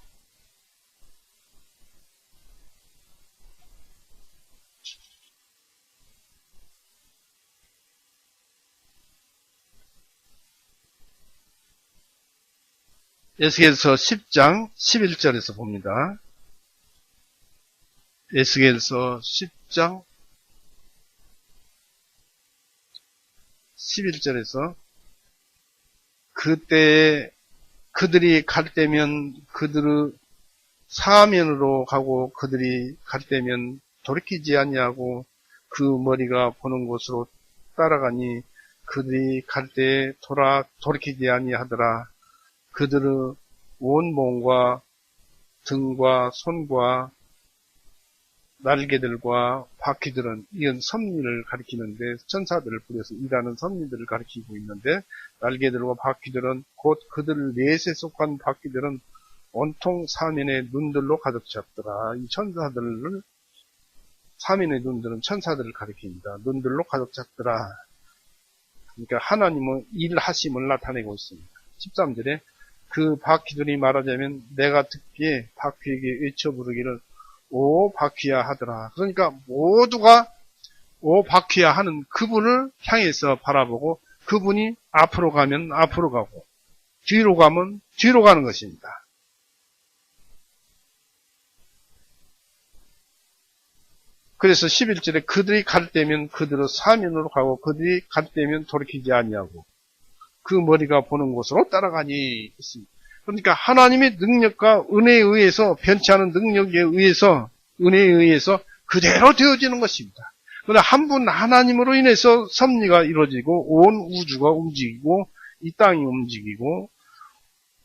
에스겔서 10장 11절에서 봅니다. 에스겔서 10장 11절에서 그때 그들이 갈 때면 그들의 사면으로 가고 그들이 갈 때면 돌이키지 아니하고 그 머리가 보는 곳으로 따라가니 그들이 갈 때 돌이키지 아니하더라. 그들의 온 몸과 등과 손과 날개들과 바퀴들은 이건 섭리를 가리키는데 천사들을 부려서 일하는 섭리들을 가리키고 있는데 날개들과 바퀴들은 곧 그들 넷에 속한 바퀴들은 온통 사면의 눈들로 가득 찼더라. 이 천사들을 사면의 눈들은 천사들을 가리킵니다. 눈들로 가득 찼더라. 그러니까 하나님의 일하심을 나타내고 있습니다. 13절에 그 바퀴들이 말하자면 내가 듣기에 바퀴에게 외쳐 부르기를 오 바퀴야 하더라. 그러니까 모두가 오 바퀴야 하는 그분을 향해서 바라보고 그분이 앞으로 가면 앞으로 가고 뒤로 가면 뒤로 가는 것입니다. 그래서 11절에 그들이 갈 때면 그들의 사면으로 가고 그들이 갈 때면 돌이키지 아니하고 그 머리가 보는 곳으로 따라가니 있습니다. 그러니까 하나님의 능력과 은혜에 의해서 변치 않은 능력에 의해서 은혜에 의해서 그대로 되어지는 것입니다. 그러나 한 분 하나님으로 인해서 섭리가 이루어지고 온 우주가 움직이고 이 땅이 움직이고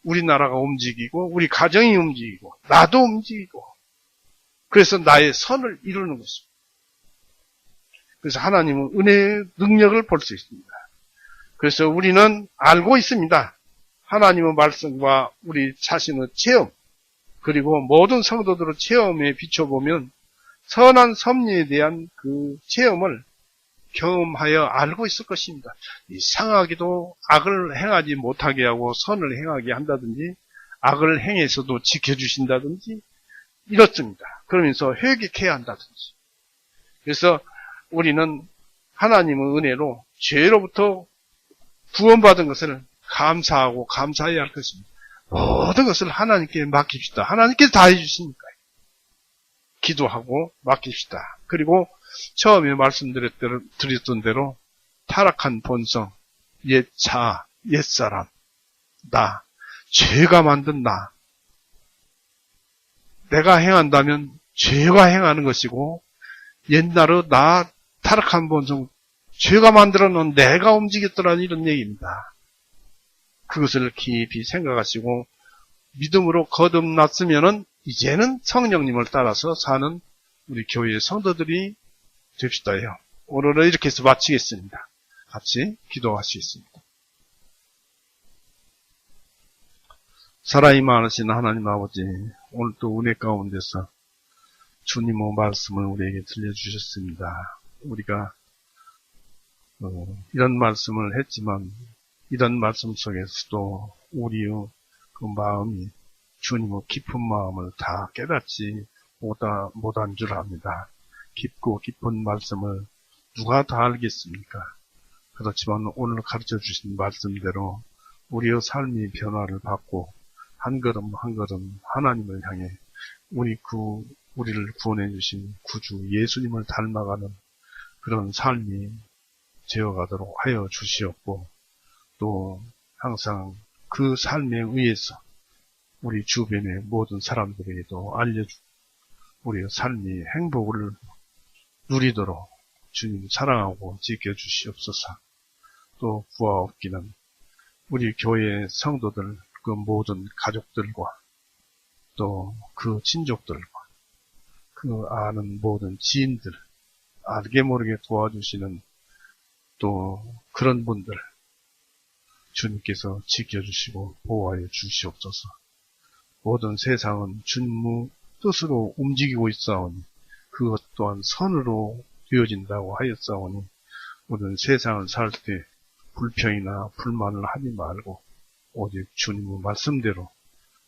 우리나라가 움직이고 우리 가정이 움직이고 나도 움직이고 그래서 나의 선을 이루는 것입니다. 그래서 하나님은 은혜의 능력을 볼 수 있습니다. 그래서 우리는 알고 있습니다. 하나님의 말씀과 우리 자신의 체험 그리고 모든 성도들의 체험에 비춰보면 선한 섭리에 대한 그 체험을 경험하여 알고 있을 것입니다. 이상하게도 악을 행하지 못하게 하고 선을 행하게 한다든지 악을 행해서도 지켜주신다든지 이렇습니다. 그러면서 회개해야 한다든지 그래서 우리는 하나님의 은혜로 죄로부터 구원받은 것을 감사하고 감사해야 할 것입니다. 모든 것을 하나님께 맡깁시다. 하나님께서 다 해주시니까요. 기도하고 맡깁시다. 그리고 처음에 말씀드렸던 대로 타락한 본성, 옛 자, 옛사람, 나, 죄가 만든 나. 내가 행한다면 죄가 행하는 것이고 옛날의 나 타락한 본성, 죄가 만들어 놓은 내가 움직였더라는 이런 얘기입니다. 그것을 깊이 생각하시고 믿음으로 거듭났으면은 이제는 성령님을 따라서 사는 우리 교회의 성도들이 됩시다요. 오늘은 이렇게 해서 마치겠습니다. 같이 기도하시겠습니다. 사랑이 많으신 하나님 아버지, 오늘도 은혜 가운데서 주님의 말씀을 우리에게 들려주셨습니다. 우리가 이런 말씀을 했지만 이런 말씀 속에서도 우리의 그 마음이 주님의 깊은 마음을 다 깨닫지 못한 줄 압니다. 깊고 깊은 말씀을 누가 다 알겠습니까? 그렇지만 오늘 가르쳐 주신 말씀대로 우리의 삶이 변화를 받고 한 걸음 한 걸음 하나님을 향해 우리를 구원해 주신 구주 예수님을 닮아가는 그런 삶이 되어가도록 하여 주시옵고, 또 항상 그 삶에 의해서 우리 주변의 모든 사람들에게도 알려주고 우리의 삶이 행복을 누리도록 주님 사랑하고 지켜주시옵소서. 또 부하 없기는 우리 교회 성도들 그 모든 가족들과 또 그 친족들과 그 아는 모든 지인들, 알게 모르게 도와주시는 또 그런 분들 주님께서 지켜주시고 보호하여 주시옵소서. 모든 세상은 주님의 뜻으로 움직이고 있사오니 그것 또한 선으로 되어진다고 하였사오니 우리는 세상을 살 때 불평이나 불만을 하지 말고 오직 주님의 말씀대로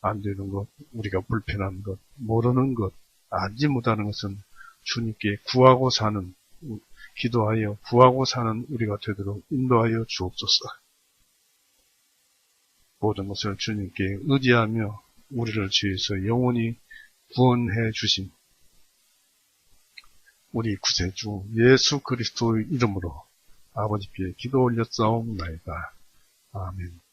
안 되는 것, 우리가 불편한 것, 모르는 것, 알지 못하는 것은 주님께 구하고 사는, 기도하여 구하고 사는 우리가 되도록 인도하여 주옵소서. 모든 것을 주님께 의지하며 우리를 죄에서 영원히 구원해 주신 우리 구세주 예수 그리스도의 이름으로 아버지께 기도 올렸사옵나이다. 아멘.